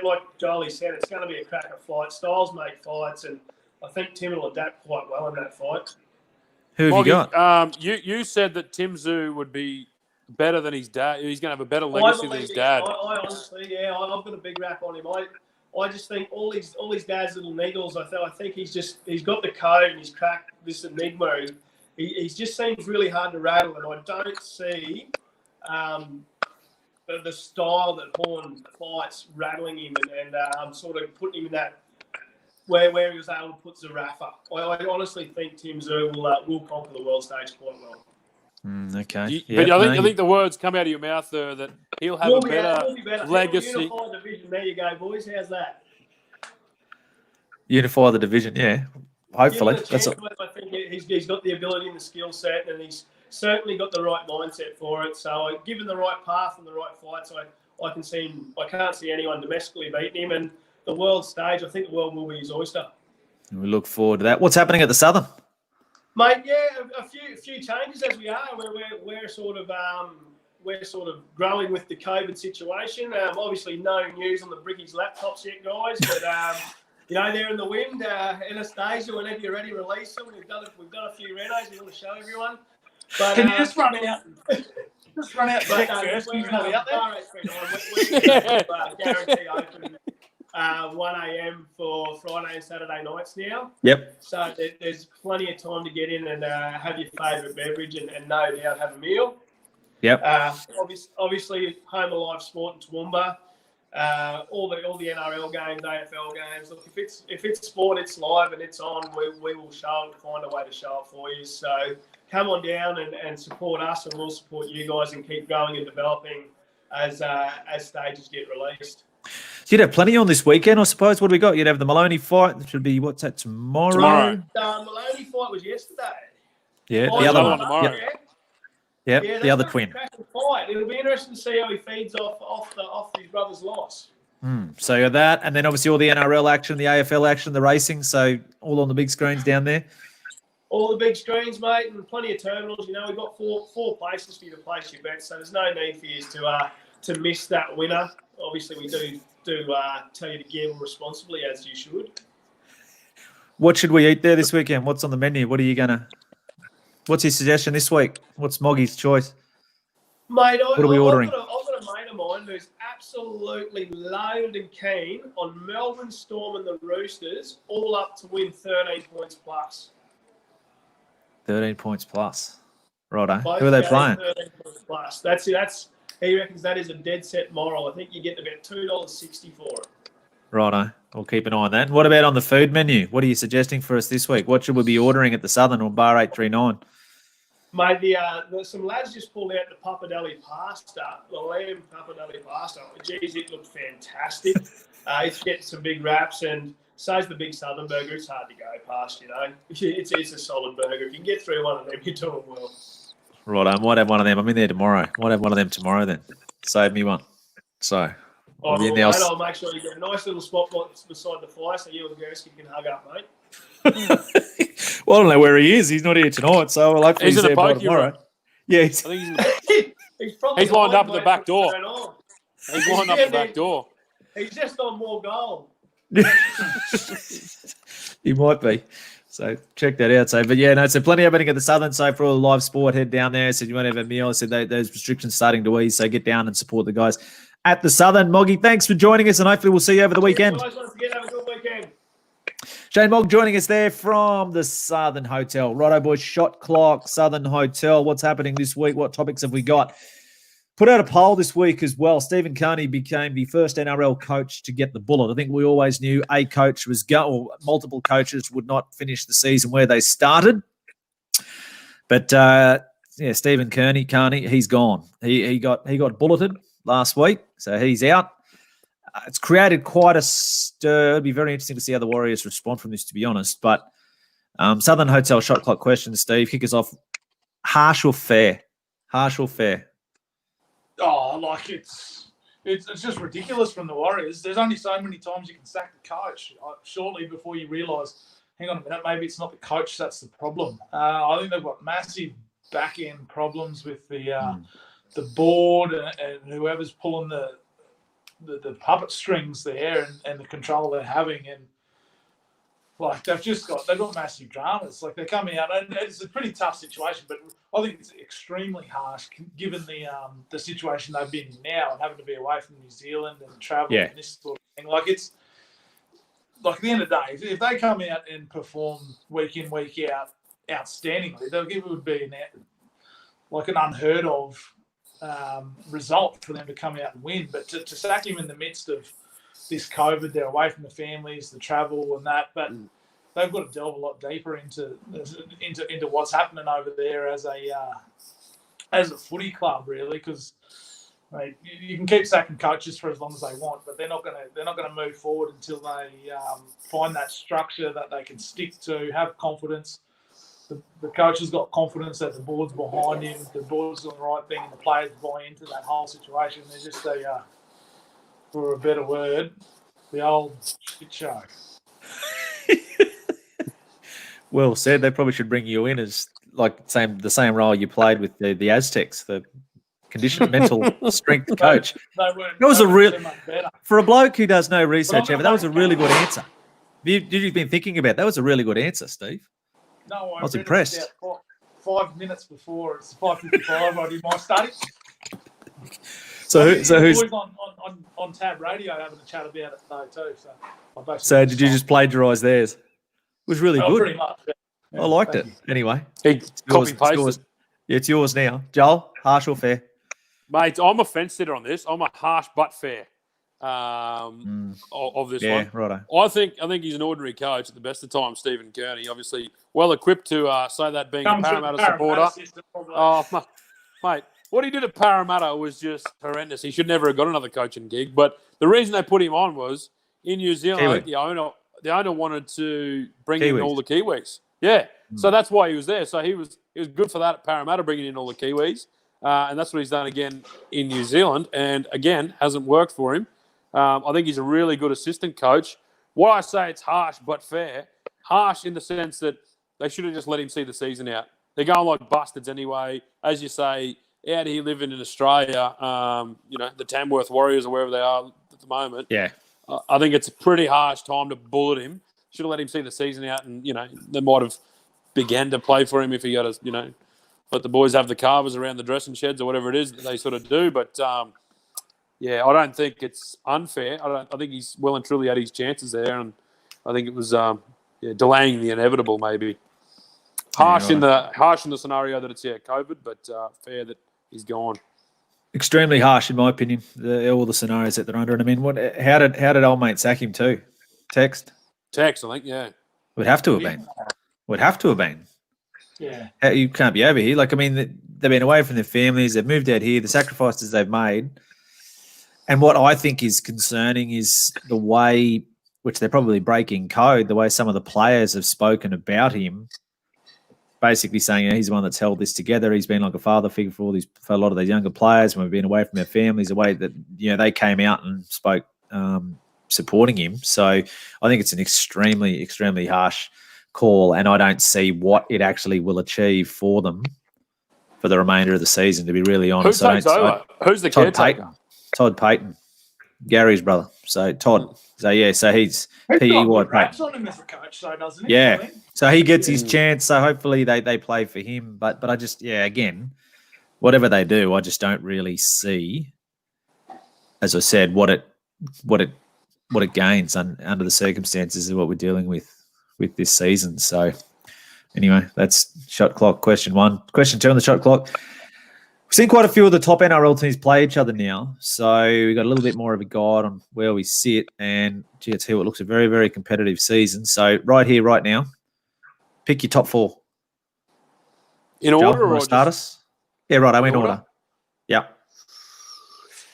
like Jolie said, it's going to be a cracker fight. Styles make fights, and I think Tim will adapt quite well in that fight. Who have Moggy, you got? You said that Team Tszyu would be better than his dad. He's going to have a better legacy than his dad. I honestly, I've got a big rap on him. I just think all his dad's little niggles. I think he's got the code and he's cracked this enigma. He just seems really hard to rattle, and I don't see the style that Horn fights rattling him and sort of putting him in that where he was able to put Zarafa. I honestly think Team Tszyu will conquer the world stage quite well. Okay. But I think the words come out of your mouth there that he'll have a better legacy. Unified division. There you go, boys. How's that? Unify the division, yeah. Hopefully. That's I think he's got the ability and the skill set, and he's certainly got the right mindset for it. So, given the right path and the right fights, I can see him. I can't see anyone domestically beating him. And the world stage, I think the world will be his oyster. We look forward to that. What's happening at the Southern? Mate, yeah, a few changes as we are. We're sort of growing with the COVID situation. Obviously, no news on the Brickies laptops yet, guys. But they're in the wind. Anastasia, whenever you're ready, release them. We've done a few renos. We want to show everyone. But, can you just run out? Just run out first. He's not out there. Guarantee open 1 a.m. for Friday and Saturday nights now. Yep. So there's plenty of time to get in and have your favourite beverage and no doubt have a meal. Yep. Obviously, home of live sport in Toowoomba. All the NRL games, AFL games. Look, if it's sport, it's live and it's on. We will show it, find a way to show it for you. So come on down and support us, and we'll support you guys and keep growing and developing as stages get released. You'd have plenty on this weekend, I suppose. What do we got? You'd have the Maloney fight, which would be, what's that, tomorrow? Maloney fight was yesterday. Yeah, the other one. Tomorrow. Yep, Yeah, the other twin. Fight. It'll be interesting to see how he feeds off his brother's loss. So you got that, and then obviously all the NRL action, the AFL action, the racing, so all on the big screens down there. All the big screens, mate, and plenty of terminals. We've got four places for you to place your bets, so there's no need for you to miss that winner. Obviously, we do tell you to gamble responsibly, as you should. What should we eat there this weekend? What's on the menu? What's your suggestion this week? What's Moggy's choice? Mate, what are we ordering? I've got a mate of mine who's absolutely loaded and keen on Melbourne Storm and the Roosters, all up to win 13 points plus. 13 points plus. Righto. Who are they playing? 13 points plus. He reckons that is a dead set moral. I think you get about $2.60 for it. Righto. We'll keep an eye on that. What about on the food menu? What are you suggesting for us this week? What should we be ordering at the Southern or Bar 839? Mate, some lads just pulled out the pappardelle pasta, the lamb pappardelle pasta. Geez, it looked fantastic. It's getting some big wraps, and so's the big Southern burger. It's hard to go past, It's a solid burger. If you can get through one of them, you're doing well. Right, I might have one of them. I'm in there tomorrow. Might have one of them tomorrow then. Save me one. So, I'll make sure you get a nice little spot beside the fire so you and Gurski can hug up, mate. Well, I don't know where he is. He's not here tonight, so I'll hopefully he's there by tomorrow. Room. Yeah, he's probably He's lined up at the waiting back for it door. to turn on. He's lined up at the back door. He's just on more goal. He might be. So check that out. So, but yeah, no, so plenty happening at the Southern. So for all the live sport, head down there. Said you want to have a meal. I said those restrictions starting to ease. So get down and support the guys at the Southern. Moggy, thanks for joining us, and hopefully we'll see you over the weekend. Guys, once again, have a good weekend. Shane Mogg joining us there from the Southern Hotel. Righto, boys, shot clock, Southern Hotel. What's happening this week? What topics have we got? Put out a poll this week as well. Stephen Kearney became the first NRL coach to get the bullet. I think we always knew a coach was or multiple coaches would not finish the season where they started. But Stephen Kearney, he's gone. He got bulleted last week, so he's out. It's created quite a stir. It'd be very interesting to see how the Warriors respond from this, to be honest. But Southern Hotel shot clock question, Steve. Kick us off. Harsh or fair? Harsh or fair? Oh, like it's just ridiculous from the Warriors. There's only so many times you can sack the coach. Shortly before you realise, hang on a minute, maybe it's not the coach that's the problem. I think they've got massive back end problems with the board and whoever's pulling the puppet strings there and the control they're having, and like they've got massive dramas. Like they're coming out, and it's a pretty tough situation, but I think it's extremely harsh given the situation they've been in now and having to be away from New Zealand and travel and this sort of thing. Like it's like at the end of the day, if they come out and perform week in, week out outstandingly, it would be an unheard of result for them to come out and win. But to sack him in the midst of this COVID, they're away from the families, the travel and that, but they've got to delve a lot deeper into what's happening over there as a footy club, really, because you can keep sacking coaches for as long as they want, but they're not going to move forward until they find that structure that they can stick to, have confidence. The coach has got confidence that the board's behind him, the board's doing the right thing, and the players buy into that whole situation. They're just for a better word, the old shit show. Well said. They probably should bring you in as the same role you played with the Aztecs, the mental strength coach. That was for a bloke who does no research ever. That was a really good answer. You've been thinking about that. Was a really good answer, Steve. No, I was impressed. 5 minutes before it's 5:55. I did my study. So who's on Tab Radio having a chat about it though too? So did you just plagiarise theirs? It was really good. Pretty much. Yeah. I liked it. Anyway, Copy pasted. It's yours now, Joel. Harsh or fair? Mate, I'm a fence sitter on this. I'm a harsh but fair of this one. Yeah, righto. I think he's an ordinary coach at the best of times. Stephen Kearney, obviously well equipped to say that, being a Parramatta supporter. Oh, mate, what he did at Parramatta was just horrendous. He should never have got another coaching gig. But the reason they put him on was in New Zealand, the owner wanted to bring in all the Kiwis. Yeah, so that's why he was there. So he was good for that at Parramatta, bringing in all the Kiwis. And that's what he's done again in New Zealand. And again, hasn't worked for him. I think he's a really good assistant coach. Why I say it's harsh but fair, harsh in the sense that they should have just let him see the season out. They're going like bastards anyway. As you say, out here living in Australia, the Tamworth Warriors or wherever they are at the moment. Yeah. I think it's a pretty harsh time to bullet him. Should have let him see the season out, and, they might have began to play for him if he got let the boys have the carvers around the dressing sheds or whatever it is that they sort of do. But, I don't think it's unfair. I think he's well and truly had his chances there, and I think it was delaying the inevitable maybe. Harsh in the scenario that it's COVID, but fair that he's gone. Extremely harsh, in my opinion. All the scenarios that they're under. And I mean, how did old mate sack him too? Text, I think, yeah. Would have to have been. Yeah. You can't be over here. Like, I mean, they've been away from their families. They've moved out here. The sacrifices they've made. And what I think is concerning is the way, which they're probably breaking code, the way some of the players have spoken about him, basically saying he's the one that's held this together. He's been like a father figure for a lot of these younger players when we've been away from their families, the way that they came out and spoke supporting him. So I think it's an extremely, extremely harsh call, and I don't see what it actually will achieve for them for the remainder of the season, to be really Who honest. takes over? Who's the Todd caretaker? Payton. Todd Payton. Gary's brother. So Todd. So he's He's got P-E-Y good Payton. raps on him as a coach, though, doesn't he? Yeah. I think. So he gets his chance. So hopefully they play for him. But I just, again, whatever they do, I just don't really see, as I said, what it gains under the circumstances of what we're dealing with this season. So anyway, that's shot clock question 1. Question 2 on the shot clock. We've seen quite a few of the top NRL teams play each other now. So we've got a little bit more of a guide on where we sit. And I tell you what, looks a very, very competitive season. So right here, right now, pick your top 4. In Joel, order wanna or start just us? Yeah, right. I'm in in order. order? Yeah.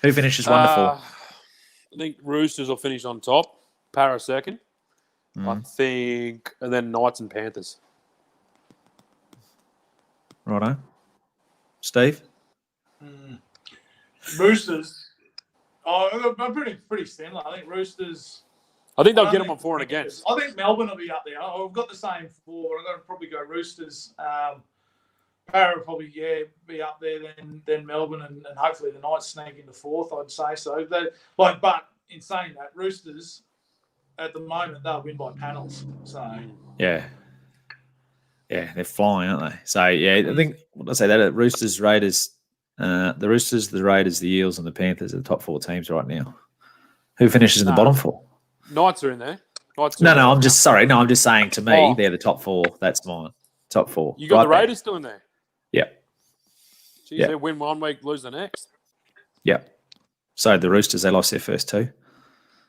Who finishes 1 to 4? I think Roosters will finish on top. Para second. I think, and then Knights and Panthers. Righto. Steve? Roosters. Oh, I'm pretty similar. I think Roosters. I think they'll I get don't them on for and against. I think Melbourne will be up there. I've got the same 4, but I'm going to probably go Roosters. Para will probably be up there then Melbourne and hopefully the Knights sneak into 4th. I'd say so. But in saying that, Roosters at the moment they'll win by panels. So Yeah, they're flying, aren't they? So I think what I say that Roosters, Raiders, the Roosters, the Raiders, the Eels, and the Panthers are the top 4 teams right now. Who finishes in the bottom 4? Knights are in there. No, I'm just saying to me, they're the top 4. That's mine. Top 4. You got right the Raiders still in there. Yeah. Geez, they win one week, lose the next. Yeah. So the Roosters, they lost their first 2.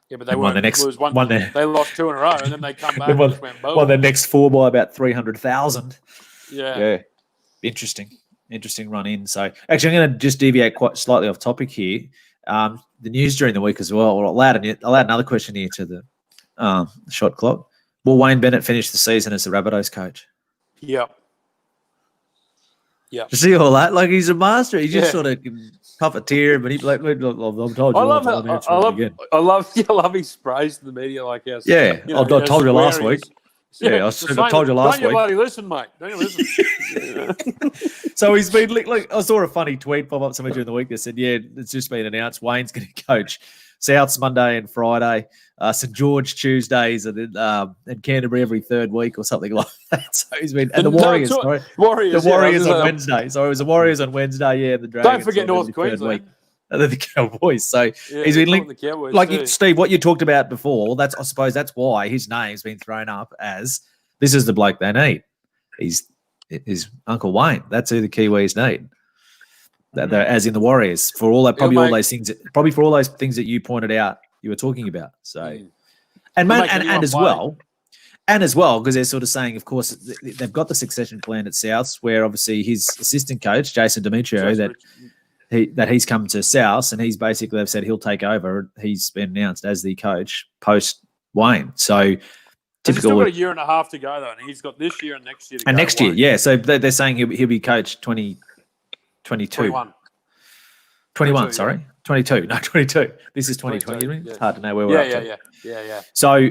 Yeah, but they won the next. They lost 2 in a row, and then they come back and just went boom. Won their next 4 by about 300,000. Yeah. Interesting run in. So actually, I'm going to just deviate quite slightly off topic here. The news during the week as well. I'll add another question here to the shot clock. Will Wayne Bennett finish the season as the Rabbitohs coach? Yep. Yeah. You see all that? Like, he's a master. He just sort of can puff a tear, but he's like, I've told you. I love his praise to the media, like yes. Yeah, I told you last week. Yeah, I told you last week. Don't you bloody listen, mate. Don't you listen? So he's been like, I saw a funny tweet pop up somewhere during the week that said, it's just been announced Wayne's going to coach Souths Monday and Friday, St George Tuesdays, and Canterbury every 3rd week or something like that. So he's been, and the Warriors, the Warriors on Wednesday. So it was the Warriors on Wednesday, and the Dragons. Don't forget North Queensland. And then the Cowboys. So he's been linked, like Steve, what you talked about before. I suppose that's why his name's been thrown up as this is the bloke they need. He's Uncle Wayne. That's who the Kiwis need. As in the Warriors, for all that, probably all those things that you pointed out, you were talking about. So, and as well, because they're sort of saying, of course, they've got the succession plan at Souths, where obviously his assistant coach Jason Demetrio that he's come to Souths, and he's basically they've said he'll take over. He's been announced as the coach post Wayne. So. He's still got a year and a half to go, though, and he's got this year and next year to go. And next year, yeah. So they're saying he'll be coach 2022. 21, sorry. Yeah. 22. No, 22. This is 2020. It's hard to know where we're up to. Yeah. So,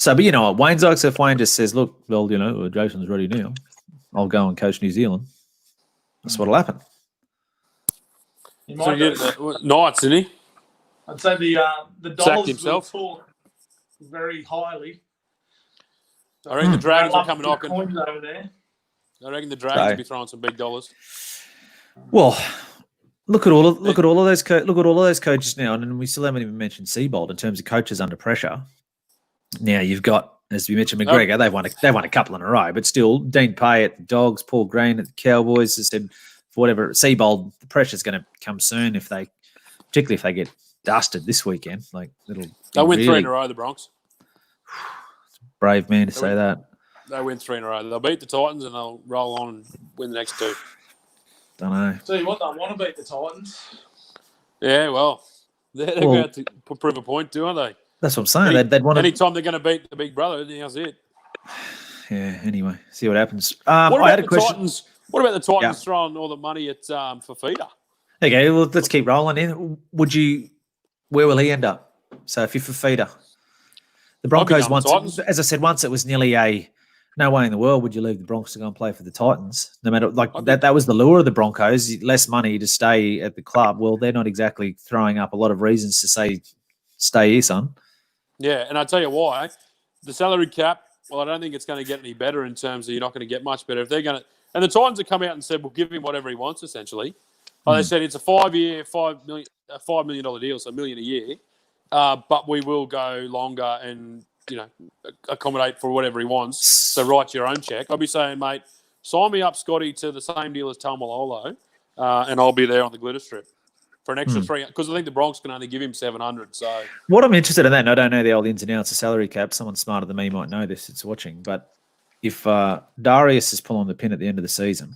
but you know what? Wayne's like, if Wayne just says, look, well, Jason's ready now. I'll go and coach New Zealand. That's what'll happen. He might do Knights, isn't he? I'd say the dollars will talk very highly. I reckon the Dragons are coming knocking. Over there. I reckon the Dragons will be throwing some big dollars. Well, look at all of those coaches now, and we still haven't even mentioned Seabold in terms of coaches under pressure. Now you've got, as we mentioned, McGregor. They've won a couple in a row, but still, Dean Pay at the Dogs, Paul Green at the Cowboys has said, for whatever Seabold, the pressure's going to come soon particularly if they get dusted this weekend. Like they'll win 3 in a row, the Bronx. Brave man to say that. They'll win 3 in a row. They'll beat the Titans and they'll roll on and win the next 2. Don't know. Tell you what, they want to beat the Titans. Yeah, well, they're going to prove a point too, aren't they? That's what I'm saying. They'd want anytime they're going to beat the big brother, that's it. Yeah, anyway, see what happens. What about the Titans throwing all the money at for Feeder? Okay, well, let's keep rolling in. Where will he end up? So if you're for Feeder. The Broncos once, as I said, once it was nearly a No way in the world would you leave the Broncos to go and play for the Titans. No matter that was the lure of the Broncos, less money to stay at the club. Well, they're not exactly throwing up a lot of reasons to say, stay here, son. Yeah, and I tell you why. The salary cap, well, I don't think it's going to get any better in terms of you're not going to get much better. If they're going to, and the Titans have come out and said, we'll give him whatever he wants, essentially. They said it's a 5-year, $5 million deal, so $1 million a year. But we will go longer and, accommodate for whatever he wants. So write your own check. I'll be saying, mate, sign me up, Scotty, to the same deal as Taumalolo, and I'll be there on the glitter strip for an extra 300, because I think the Bronx can only give him 700. So what I'm interested in then, I don't know the old ins and outs of salary cap. Someone smarter than me might know this. It's watching, but if Darius is pulling the pin at the end of the season,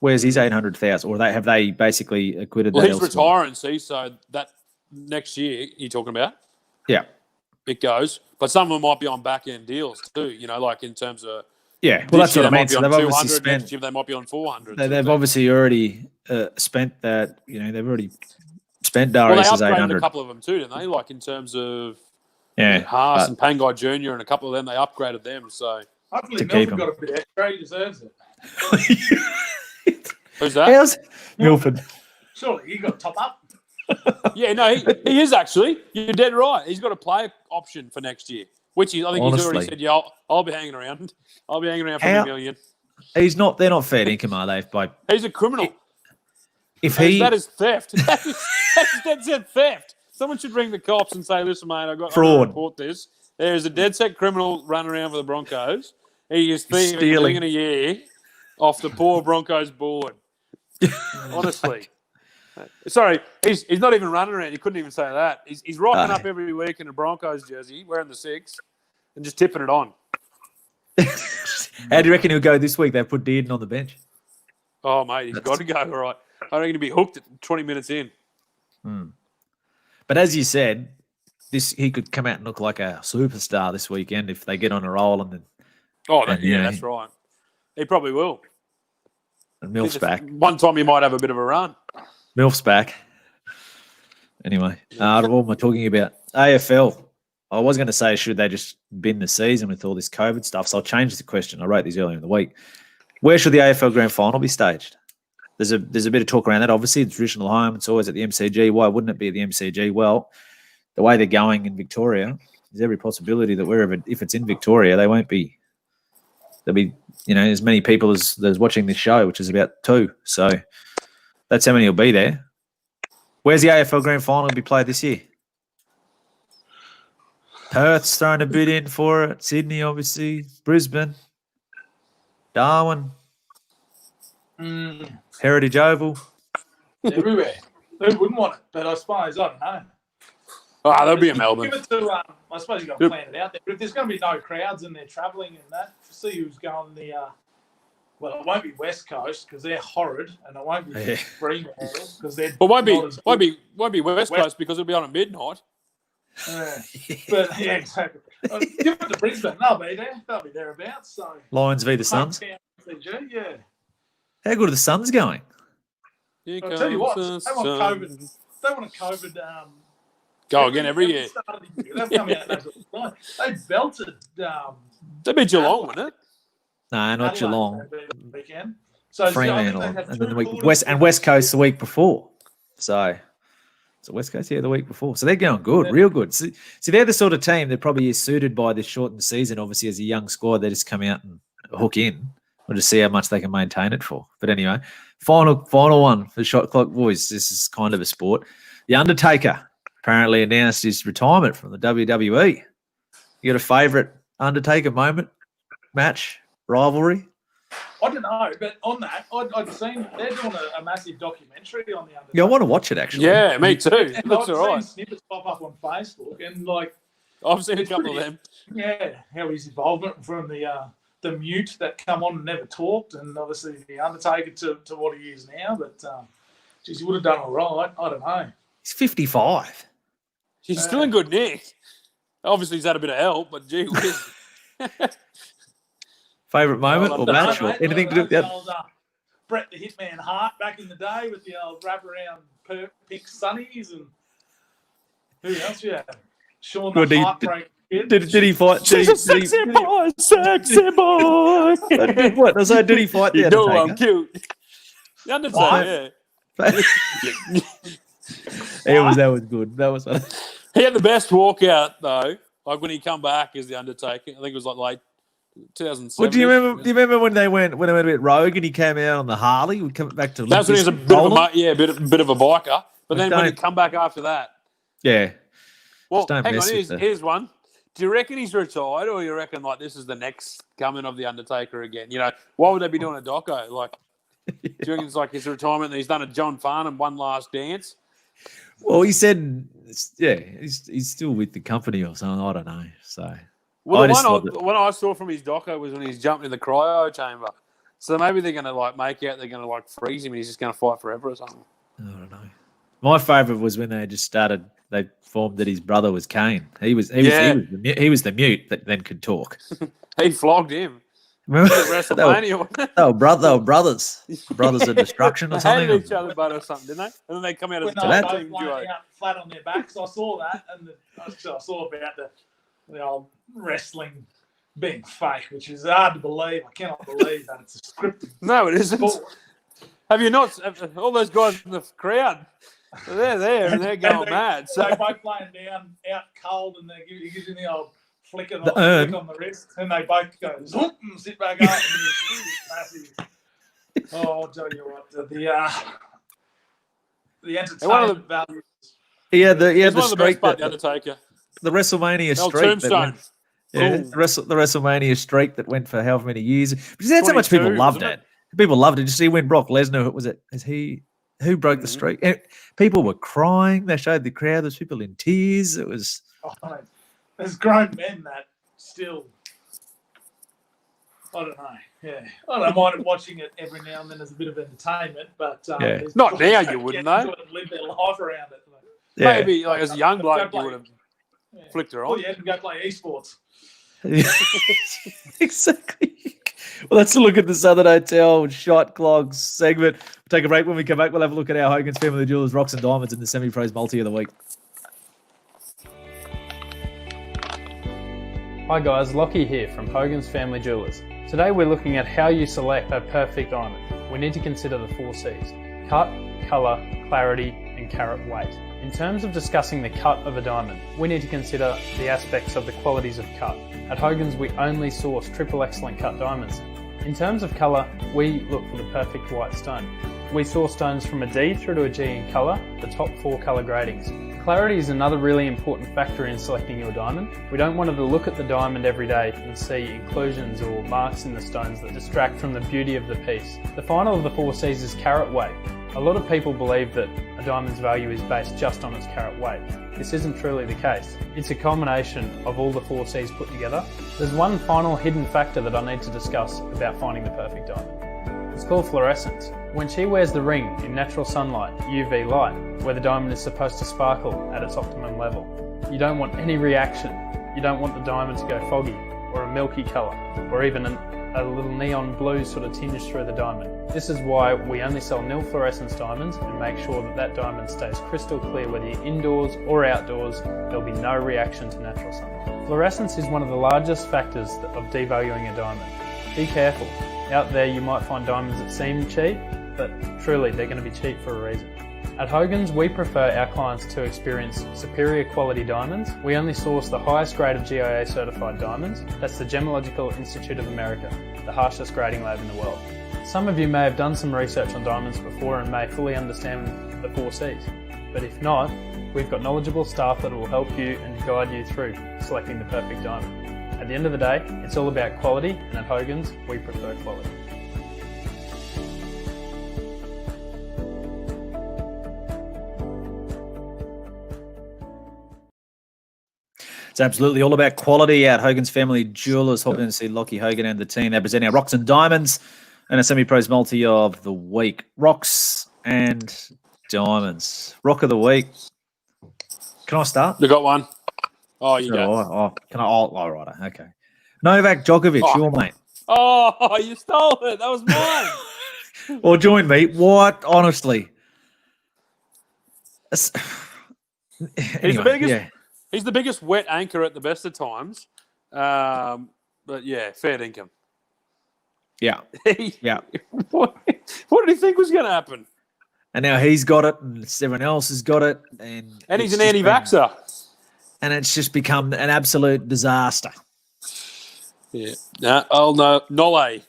where's his 800,000? Or have they basically acquitted that? He's elsewhere? retiring, so that next year you're talking about? Yeah. It goes. But some of them might be on back-end deals too, like in terms of... Yeah, well, that's what I mean. So they've obviously spent... Next year they might be on 400. They've obviously already spent that, they've already spent Darius's 800. Well, they upgraded a couple of them too, didn't they? Like in terms of Haas and Pangai Jr. and a couple of them, they upgraded them, so... Hopefully Milford got a bit extra. He deserves it. Who's that? How's Milford? Surely he got top up. Yeah, no, he is actually. You're dead right. He's got a player option for next year, which I think he's already said, I'll be hanging around. I'll be hanging around for $1 million. They're not fair income, are they? He's a criminal. That is theft. That's theft. Someone should ring the cops and say, listen, mate, I've got to report this. There's a dead set criminal running around for the Broncos. He is stealing in a year off the poor Broncos board. Honestly. Sorry, he's not even running around. You couldn't even say that. He's rocking up every week in a Broncos jersey, wearing the 6, and just tipping it on. How do you reckon he'll go this week? They put Dearden on the bench. Oh, mate, he's got to go. All right. I reckon he'll be hooked at 20 minutes in. But as you said, he could come out and look like a superstar this weekend if they get on a roll. And then, that's right. He probably will. And Milf's back. One time he might have a bit of a run. Milf's back. Anyway, what am I talking about? AFL. I was going to say, should they just bin the season with all this COVID stuff? So I'll change the question. I wrote these earlier in the week. Where should the AFL Grand Final be staged? There's a bit of talk around that. Obviously, the traditional home. It's always at the MCG. Why wouldn't it be at the MCG? Well, the way they're going in Victoria, there's every possibility that if it's in Victoria, there'll be as many people as watching this show, which is about 2. So that's how many will be there. Where's the AFL Grand Final to be played this year? Perth's throwing a bit in for it. Sydney, obviously. Brisbane. Darwin. Heritage Oval. Everywhere. Who wouldn't want it? But I suppose, I don't know. Oh, there'll be a Melbourne. Give it to, I suppose you've got to plan it out there. But if there's going to be no crowds and they're travelling and that, see who's going well, it won't be West Coast because they're horrid, and it won't be Fremantle because they're. Well, won't be West Coast because it'll be on at midnight. But yeah, exactly. Give it to Brisbane. They'll be there. They'll be thereabouts. So Lions v the Suns. Yeah. How good are the Suns going? I'll tell you what. They want a COVID. Go again every year. They've come out. They belted. They beat Geelong, wouldn't it? No, not Geelong. Weekend. So Fremantle, and then the week West Coast the week before. So West Coast, the week before. So they're going good, real good. See, they're the sort of team that probably is suited by this shortened season. Obviously, as a young squad, they just come out and hook in. We'll just see how much they can maintain it for. But anyway, final one for Shot Clock Boys. This is kind of a sport. The Undertaker apparently announced his retirement from the WWE. You got a favourite Undertaker moment, match, rivalry? I don't know, but on that, I'd seen they're doing a massive documentary on the Undertaker. Yeah, I want to watch it actually. Yeah, me too. It looks I've all right. seen snippets pop up on Facebook, and I've seen a couple of them. Yeah, how his involvement from the mute that come on and never talked, and obviously the Undertaker to what he is now. But geez, he would have done all right. I don't know. He's 55. He's still in good nick. Obviously, he's had a bit of help, but gee whiz. Favourite moment or match or anything to do with that? Bret the Hitman Hart back in the day with the old wraparound pink sunnies, and who else? Yeah, Sean the Heartbreak Did he fight? She's a sexy boy, sexy boy. What? Did he fight the You know Undertaker? I'm cute. The Undertaker, yeah. That was good. That was. He had the best walkout though. Like when he come back as the Undertaker, I think it was like late 2007. Well, do you remember when they went a bit rogue and he came out on the Harley? We come back to. That's when he was a bit of a biker. But then when he come back after that, yeah. Well, hang on. Here's one. Do you reckon he's retired, or you reckon like this is the next coming of the Undertaker again? You know, why would they be doing a doco? Like, do you reckon it's like his retirement? And he's done a John Farnham one last dance. Well, he said, yeah, he's still with the company or something. I don't know. So, well, the one I saw from his doco was when he's jumped in the cryo chamber. So maybe they're going to like make out they're going to like freeze him and he's just going to fight forever or something. I don't know. My favourite was when they just started. They formed that his brother was Kane. He was the mute that then could talk. He flogged him. Remember WrestleMania? They were brothers of destruction or They something. hated each other butt or something, didn't they? And then they come out as a both team duo. laying out flat on their backs. I saw that, and I saw about the old wrestling being fake, which is hard to believe. I cannot believe that it's a scripted. No, it isn't. sport. Have you not? All those guys in the crowd, they're there and they're going mad. So They're both laying down, out cold, and he gives you the old flick on the wrist, and they both go zoom and sit back up. And it's massive. Oh, I'll tell you what, the entertainment value. He had the one of the best streak part, the Undertaker. The WrestleMania Old streak. Tombstone. The WrestleMania streak that went for however many years. Because that's how much people loved it. People loved it. Did you see when Brock Lesnar who broke the streak? And people were crying. They showed the crowd. There's people in tears. It was. Oh, there's grown men that still. I don't know. Yeah, I don't mind watching it every now and then as a bit of entertainment, but Not now, you wouldn't know. Live their life around it. Yeah. Maybe like as a young bloke, you would have flicked her on. Oh, yeah, and go play esports. Exactly. Well, let's look at the Southern Hotel shot clogs segment. We'll take a break. When we come back, we'll have a look at our Hogan's Family Jewelers, Rocks and Diamonds in the Semi-Pros Multi of the Week. Hi guys, Lockie here from Hogan's Family Jewelers. Today we're looking at how you select a perfect diamond. We need to consider the 4 C's: cut, colour, clarity and carat weight. In terms of discussing the cut of a diamond, we need to consider the aspects of the qualities of cut. At Hogan's we only source triple excellent cut diamonds. In terms of colour, we look for the perfect white stone. We source stones from a D through to a G in colour, the top 4 colour gradings. Clarity is another really important factor in selecting your diamond. We don't want to look at the diamond every day and see inclusions or marks in the stones that distract from the beauty of the piece. The final of the 4 C's is carat weight. A lot of people believe that a diamond's value is based just on its carat weight. This isn't truly the case. It's a combination of all the 4 C's put together. There's one final hidden factor that I need to discuss about finding the perfect diamond. It's called fluorescence. When she wears the ring in natural sunlight, UV light, where the diamond is supposed to sparkle at its optimum level, you don't want any reaction. You don't want the diamond to go foggy, or a milky colour, or even a little neon blue sort of tinge through the diamond. This is why we only sell nil fluorescence diamonds and make sure that that diamond stays crystal clear whether you're indoors or outdoors. There'll be no reaction to natural sunlight. Fluorescence is one of the largest factors of devaluing a diamond. Be careful. Out there you might find diamonds that seem cheap, but truly they're going to be cheap for a reason. At Hogans, we prefer our clients to experience superior quality diamonds. We only source the highest grade of GIA certified diamonds. That's the Gemological Institute of America, the harshest grading lab in the world. Some of you may have done some research on diamonds before and may fully understand the 4 C's. But if not, we've got knowledgeable staff that will help you and guide you through selecting the perfect diamond. At the end of the day, it's all about quality, and at Hogans, we prefer quality. It's absolutely all about quality at Hogan's Family Jewelers. Hoping to see Lockie Hogan and the team. They present our Rocks and Diamonds and a Semi-Pros Multi of the Week. Rocks and Diamonds. Rock of the Week. Can I start? You got one. Oh, you go. Oh, can I? Oh, right. Okay. Novak Djokovic, your mate. Oh, you stole it. That was mine. Or join me. What? Honestly. He's the biggest. Yeah. He's the biggest wet anchor at the best of times. But yeah, fair income. Yeah. Yeah. What did he think was going to happen? And now he's got it, and everyone else has got it, and he's an anti-vaxxer. And it's just become an absolute disaster. Yeah. No, Nole.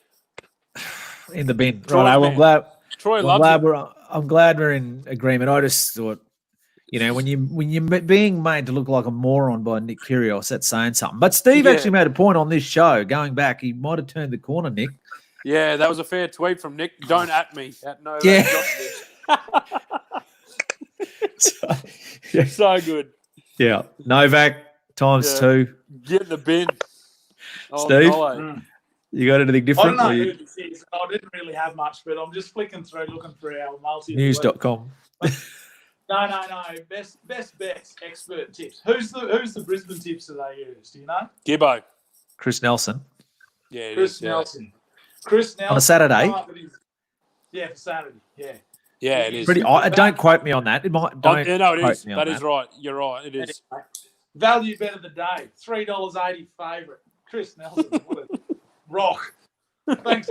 In the bin. Troy's Right, man. I'm glad. Troy loves it. I'm glad we're in agreement. I just thought, when you're being made to look like a moron by Nick Kyrgios, that's saying something. But Steve actually made a point on this show. Going back, he might have turned the corner, Nick. Yeah, that was a fair tweet from Nick. Don't at me. No. Yeah. So good. Yeah. Novak times 2. Get in the bin. Steve, you got anything different? I don't know who this is. I didn't really have much, but I'm just flicking through, looking for our multi. News.com. No. Best bets, expert tips. Who's the Brisbane tips that they use? Do you know? Gibbo. Chris Nelson. Yeah, Chris Nelson. Chris Nelson. On a Saturday? Yeah, for Saturday. Yeah. Yeah, it is. Don't quote me on that. It might. No, it is. That is right. You're right. It is. Anyway, value bet of the day. $3.80 favourite. Chris Nelson. What a rock. Thanks,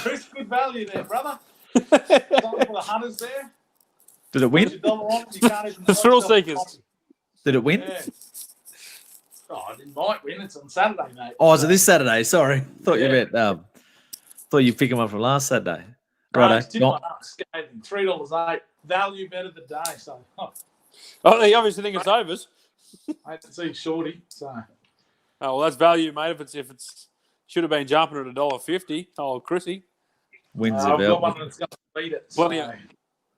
Chris. Good value there, brother. Something for the hunters there. Did it win? The thrill seekers. Did it win? Yeah. Oh, it might win. It's on Saturday, mate. Oh, is it this Saturday? Sorry. Thought you meant. Thought you pick them up from last Saturday. Right. $3.08. Value bet of the day. So. They obviously think it's overs. I had to see Shorty. So. Oh well, that's value, mate. If it's should have been jumping at $1.50. Oh, Chrissy wins I've the got belt. one that's going to beat it. Plenty So.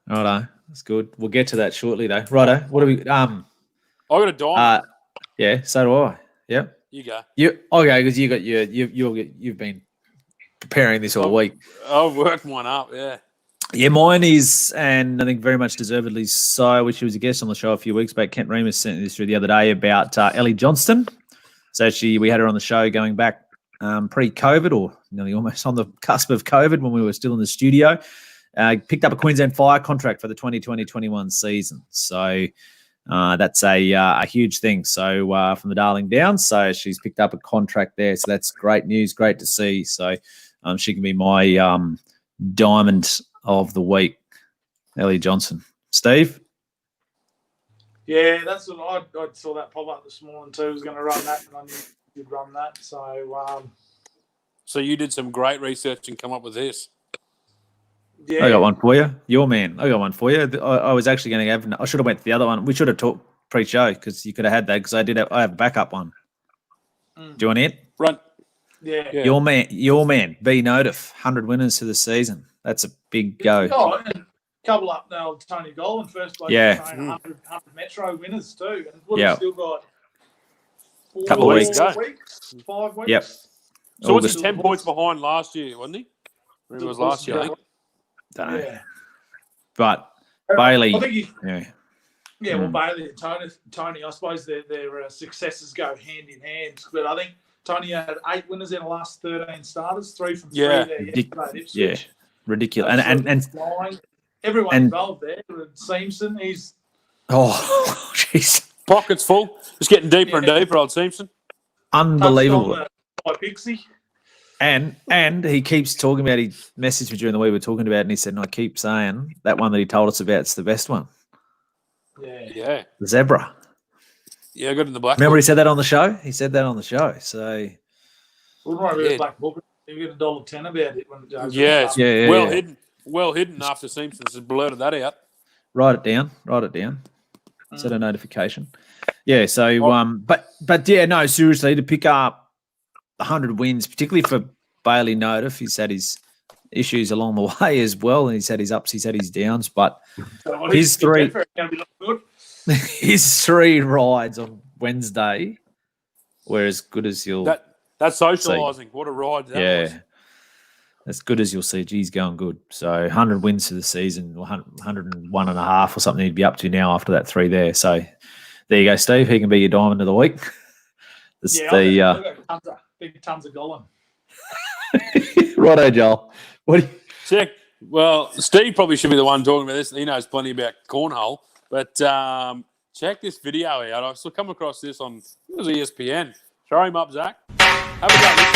Righto, that's good. We'll get to that shortly, though. Righto, what do we? I got a diamond. Yeah, so do I. Yeah, you go. You okay? Because you've been preparing this all week. I've worked one up. Yeah. Yeah, mine is, and I think very much deservedly so. I wish he was a guest on the show a few weeks back. Kent Remus sent this through the other day about Ellie Johnston. So we had her on the show going back pre-COVID, or nearly almost on the cusp of COVID when we were still in the studio. Picked up a Queensland Fire contract for the 2020-21 season. So that's a huge thing. So from the Darling Downs, so she's picked up a contract there. So that's great news, great to see. So she can be my diamond of the week, Ellie Johnson. Steve? Yeah, that's what I saw that pop up this morning too. I was going to run that, and I knew you'd run that. So you did some great research and come up with this. Yeah. I got one for you. Your man. I got one for you. I was actually going to have. I should have went to the other one. We should have talked pre-show because you could have had that because I have a backup one. Do you want it? Run. Yeah. Your man. B Notif. 100 winners for the season. That's a big go. Oh, and couple up now. Tony Golan first place. Yeah. 100 Metro winners too. And what have we still got? Couple of weeks. 5 weeks. Yep. So what's 10 points behind last year, wasn't he? It was last year, I think. Don't know. Yeah. But Bailey. I think yeah. Well, Bailey and Tony, I suppose their successes go hand in hand. But I think Tony had 8 winners in the last 13 starters, 3 from 3 there yesterday at Ipswich. Yeah, ridiculous. And everyone involved there. Simpson, he's jeez, pockets full. Just getting deeper and deeper, old Simpson. Unbelievable. By Pixie. And he keeps talking about, he messaged me during the week we were talking about it, and he said, and I keep saying that one that he told us about is the best one. Yeah. The zebra. Yeah, I got it in the black. Remember he said that on the show? He said that on the show. So wouldn't worry about Black Book. You get $1.10 about it when it goes. Yeah. Well hidden after Simpsons has blurted that out. Write it down. Set a notification. Yeah, so but yeah, no, seriously, to pick up 100 wins, particularly for Bailey Notif, he's had his issues along the way as well, and he's had his ups, he's had his downs, but his 3 rides on Wednesday were as good as you'll that's socialising. What a ride that was. As good as you'll see. Geez, going good. So 100 wins for the season, 101 and a half or something he'd be up to now after that 3 there. So there you go, Steve. He can be your diamond of the week. I've got big tons of Golan. Righto, Joel. What do you... Check. Well, Steve probably should be the one talking about this. He knows plenty about cornhole. But Check this video out. I still come across this on, it was ESPN. Throw him up, Zach. Have a go at this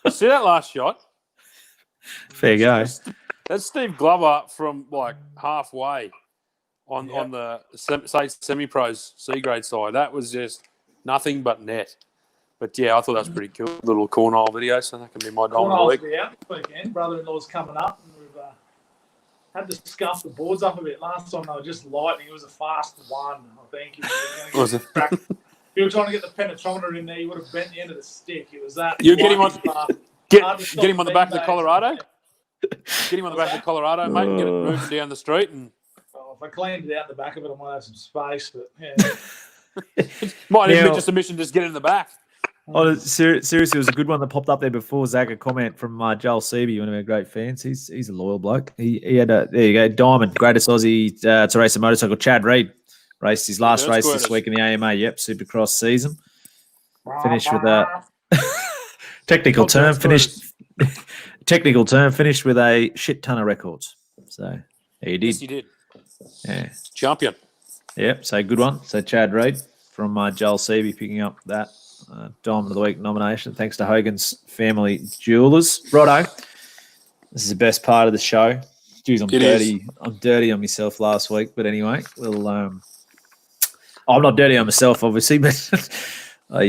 fella. See that last shot? Fair go. That's Steve Glover from like halfway on the semi-pros C-grade side. That was just nothing but net. But yeah, I thought that was pretty cool. Little cornhole video, so that can be my dom of the week. Cornhole's out this weekend. Brother-in-law's coming up, and we've had to scuff the boards up a bit. Last time they were just lightning. It was a fast one, I think. If you were trying to get the penetrometer in there, you would have bent the end of the stick. It was that. You get him on. Get him on the back of the Colorado. Get him on the back of the Colorado, mate, and get it moving down the street. And if I cleaned it out the back of it, I might have some space. But yeah, might even be just a mission. Just get in the back. Oh, seriously, it was a good one that popped up there before. Zach, a comment from Joel Seavey, one of our great fans. He's a loyal bloke. He had there you go, Diamond, greatest Aussie to race a motorcycle. Chad Reed raced his last race this week in the AMA. Yep, Supercross season. Finished with a technical term. Finished with a shit ton of records. So he did. Yes, he did. Yeah, champion. Yep. So good one. So Chad Reed from Joel Seavey picking up that Diamond of the Week nomination. Thanks to Hogans Family Jewelers. Righto. This is the best part of the show. Jeez, I'm dirty on myself last week, but anyway, we'll. I'm not dirty on myself, obviously, but I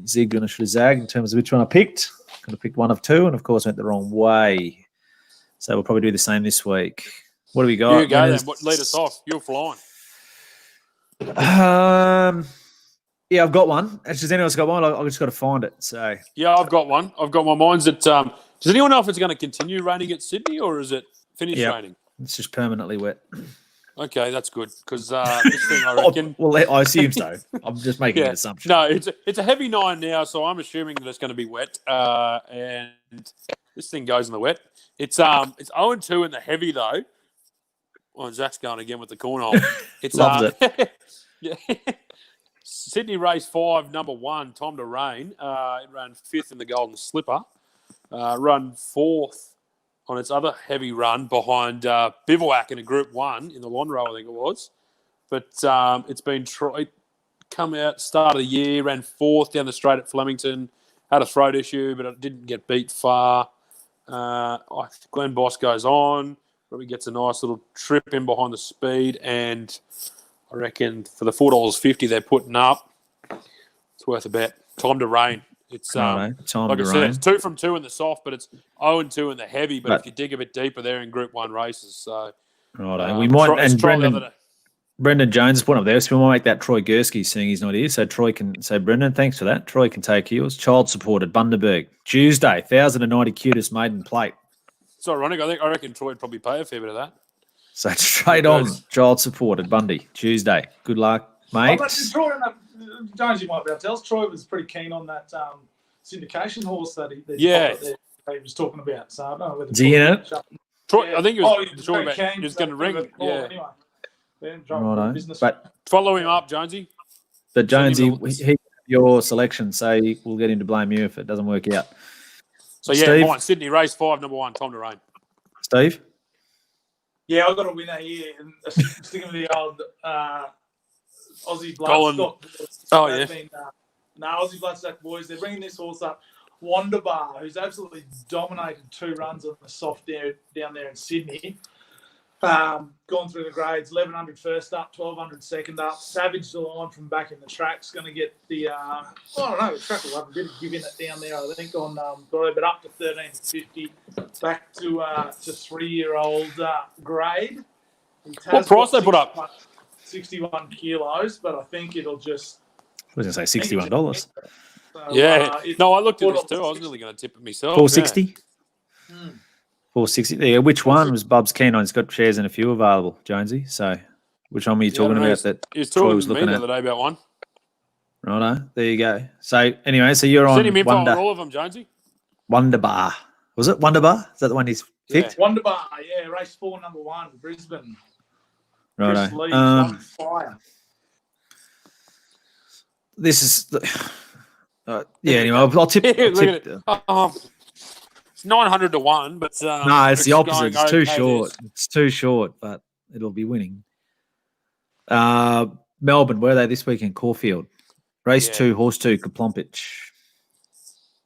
zigged when I should have zagged in terms of which one I picked. Could have picked one of two, and of course went the wrong way. So we'll probably do the same this week. What do we got? You go then. Lead us off. You're flying. Yeah, I've got one. Has anyone else got one? I've just got to find it. So yeah, I've got one. Mine's at. Does anyone know if it's going to continue raining at Sydney or is it finished raining? It's just permanently wet. Okay, that's good because this thing I reckon. Well, I assume so. I'm just making an assumption. No, it's a heavy 9 now, so I'm assuming that it's going to be wet. And this thing goes in the wet. It's 0-2 in the heavy though. Oh, Zach's going again with the cornhole. It's Loves it. Yeah. Sydney race 5, number 1, Tom to Rain. It ran 5th in the Golden Slipper. Run 4th on its other heavy run behind Bivouac in a Group 1 in the Lonro, I think it was. But it's been come out start of the year, ran 4th down the straight at Flemington, had a throat issue, but it didn't get beat far. Glenn Boss goes on, probably gets a nice little trip in behind the speed, and I reckon for the $4.50 they're putting up, it's worth a bet. Time to Rain. It's time like to I said, rain. it's 2 from 2 in the soft, but it's 0-2 in the heavy. But if you dig a bit deeper, they're in Group 1 races. So right, we might. And Brendan Jones is putting up there, so we might make that Troy Gurski, seeing he's not here. So Troy can say, Brendan, thanks for that. Troy can take yours. Child supported Bundaberg Tuesday, 1,090 cutest maiden plate. It's ironic. I reckon Troy would probably pay a fair bit of that. So straight on, child supported Bundy Tuesday. Good luck, mate. Troy, Jones, you might be able to tell us. Troy was pretty keen on that syndication horse that he was talking about. So I don't know whether is he in it? Troy, I think he was talking about he was going to ring. Yeah. Anyway, but follow him up, Jonesy. But Jonesy, he your selection, so we'll get him to blame you if it doesn't work out. So yeah, mine, Sydney race 5, number 1, Time to Rain. Steve? Yeah, I've got a winner here. Sticking with the old Aussie Bloodstock. Oh, yeah. Aussie Bloodstock boys. They're bringing this horse up. Wonderbar, who's absolutely dominated 2 runs on the soft down there in Sydney. Gone through the grades, 1,100 first up, 1,200 second up. Savage the line from back in the track's going to get the, I don't know, the track will have a bit of giving it down there, I think, on but up to 1,350, back to 3-year-old grade. What price they put up? 61 kilos, but I think it'll just... I was going to say $61. So, no, I looked at this too. I was really going to tip it myself. 460? 460. Yeah, which one was Bub's keen on? He's got shares in a few available, Jonesy. So which one were you talking about that Troy was looking at? The other day about one. Righto, there you go. So anyway, so you're on Send him info on all of them, Jonesy. Wonderbar. Was it Wonderbar? Is that the one he's Picked? Wonder Bar, yeah, race 4, number 1, Brisbane. Chris Righto. Lee's on fire. This is anyway, I'll tip. Look tip at it. It's 900 to 1, but no, it's the opposite. going It's too okay, short. It's too short, but it'll be winning. Melbourne, where are they this weekend? Caulfield. Race 2, horse 2, Kaplompich.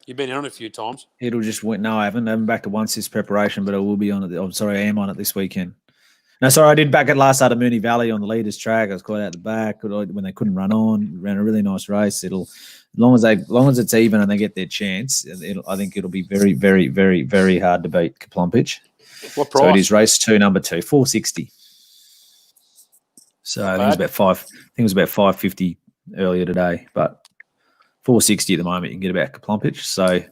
You've been on it a few times. It'll just win. No, I haven't. I haven't backed it once this preparation, but I will be on it. I'm sorry, I am on it this weekend. No, sorry, I did back it last out of Moonee Valley on the leaders track. I was quite out the back when they couldn't run on. Ran a really nice race. As long as it's even and they get their chance, I think it'll be very, very, very, very hard to beat Kaplompich. What price? So it is race 2, number 2, $4.60. So I think it was about $5.50 earlier today, but $4.60 at the moment. You can get about Kaplompich. So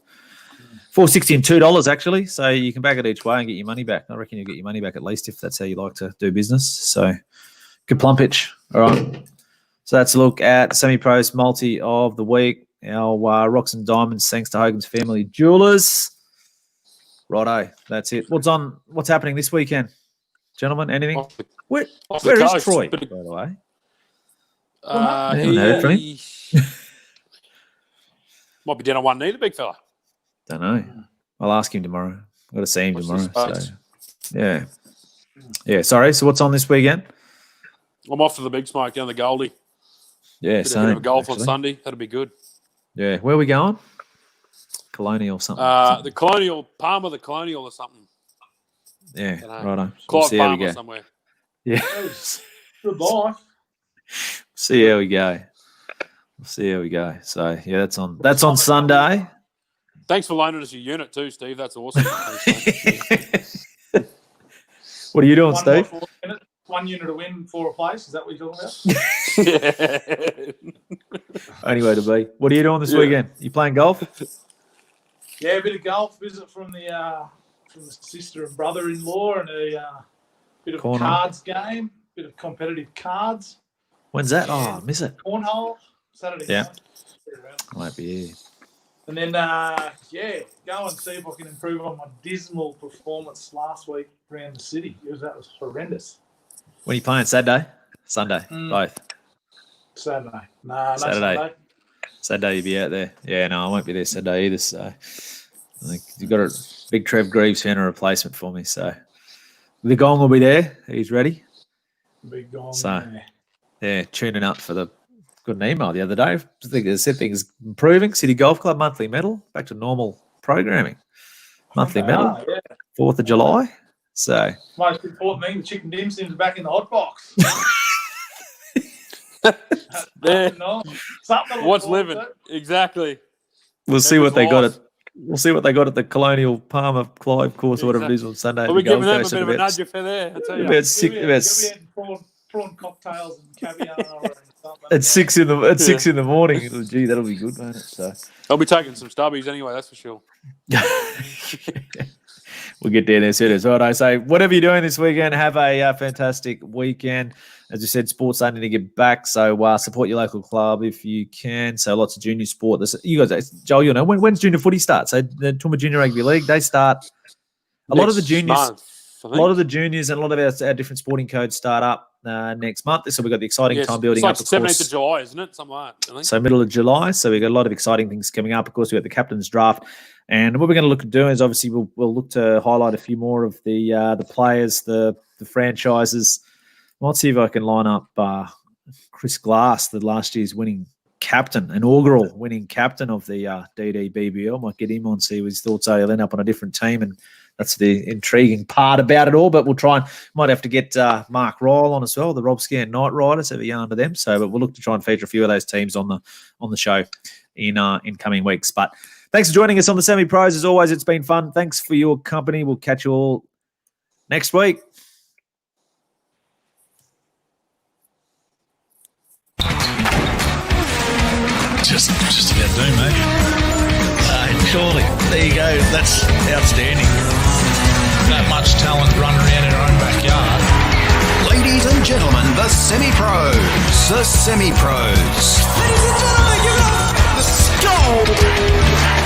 $4.60 and $2 actually. So you can back it each way and get your money back. I reckon you'll get your money back at least if that's how you like to do business. So Kaplompich. All right. So that's a look at semi-pros multi of the week. Our rocks and diamonds, thanks to Hogan's Family Jewelers. Righto. That's it. What's happening this weekend? Gentlemen, anything? Where is Troy, by the way? I haven't heard from him. Might be down on one knee, the big fella. Don't know. I'll ask him tomorrow. I've got to see him tomorrow. So, yeah. Yeah, sorry. So what's on this weekend? I'm off for the big smoke down the Goldie. Yeah, Bit of golf on Sunday. That'll be good. Yeah. Where are we going? Colonial something. The Colonial, Palmer the Colonial or something. Yeah, righto. Clive Palmer somewhere. Yeah. Goodbye. See how we go. We'll see how we go. So yeah, that's on Sunday. Thanks for loaning us your unit too, Steve. That's awesome. What are you doing, Steve? 1 unit to win, 4 a place. Is that what you're talking about? Anyway to be. What are you doing this weekend? You playing golf? Yeah, a bit of golf. Visit from the sister and brother-in-law, and a bit of cards game. Bit of competitive cards. When's that? Oh, miss it. Cornhole Saturday. Yeah. Night. I won't be here. And then, go and see if I can improve on my dismal performance last week around the city. That was horrendous. When are you playing? Saturday? Sunday? Both? Saturday. Nah, Saturday. Saturday you'll be out there. Yeah, no, I won't be there Saturday either. So I think you've got a big Trev Greaves fan a replacement for me. So the gong will be there. He's ready. Big gong. So, yeah, tuning up for the got an email the other day. I think it said things improving. City Golf Club monthly medal back to normal programming. Monthly medal, 4th of July. So most important thing, the chicken dim sims back in the hot box. What's living? Exactly. We'll see what they got at. We'll see what they got at the Colonial Palmer Clive course or whatever it is on Sunday. We'll be giving them a bit of a nudge for there. I tell you. About prawn cocktails and caviar. At 6 in the morning. Gee, that'll be good, won't it? So I'll be taking some stubbies anyway. That's for sure. We'll get there soon as well. I say, whatever you're doing this weekend, have a fantastic weekend. As you said, sports starting to get back, so support your local club if you can. So lots of junior sport. You guys, Joel, you know, when's junior footy start? So the Toowoomba Junior Rugby League, they start. A lot of the juniors and a lot of our different sporting codes start up next month. So we've got the exciting time building up. It's like 17th of July, isn't it? Something like that. So middle of July. So we've got a lot of exciting things coming up. Of course, we've got the captain's draft. And what we're going to look at doing is obviously we'll look to highlight a few more of the players, the franchises. Let's see if I can line up Chris Glass, the last year's winning captain, inaugural winning captain of the DDBBL. Might get him on, see what his thoughts are. He'll end up on a different team, and that's the intriguing part about it all. But we'll might have to get Mark Ryle on as well, the Rob Scan Night Riders, have a yarn to them. So, but we'll look to try and feature a few of those teams on the show in coming weeks. But thanks for joining us on the Semi Pros. As always, it's been fun. Thanks for your company. We'll catch you all next week. Just about due, mate. Surely. There you go. That's outstanding. That much talent running around in our own backyard. Ladies and gentlemen, the Semi-Pros. The Semi-Pros. Ladies and gentlemen, give it up. The Stower.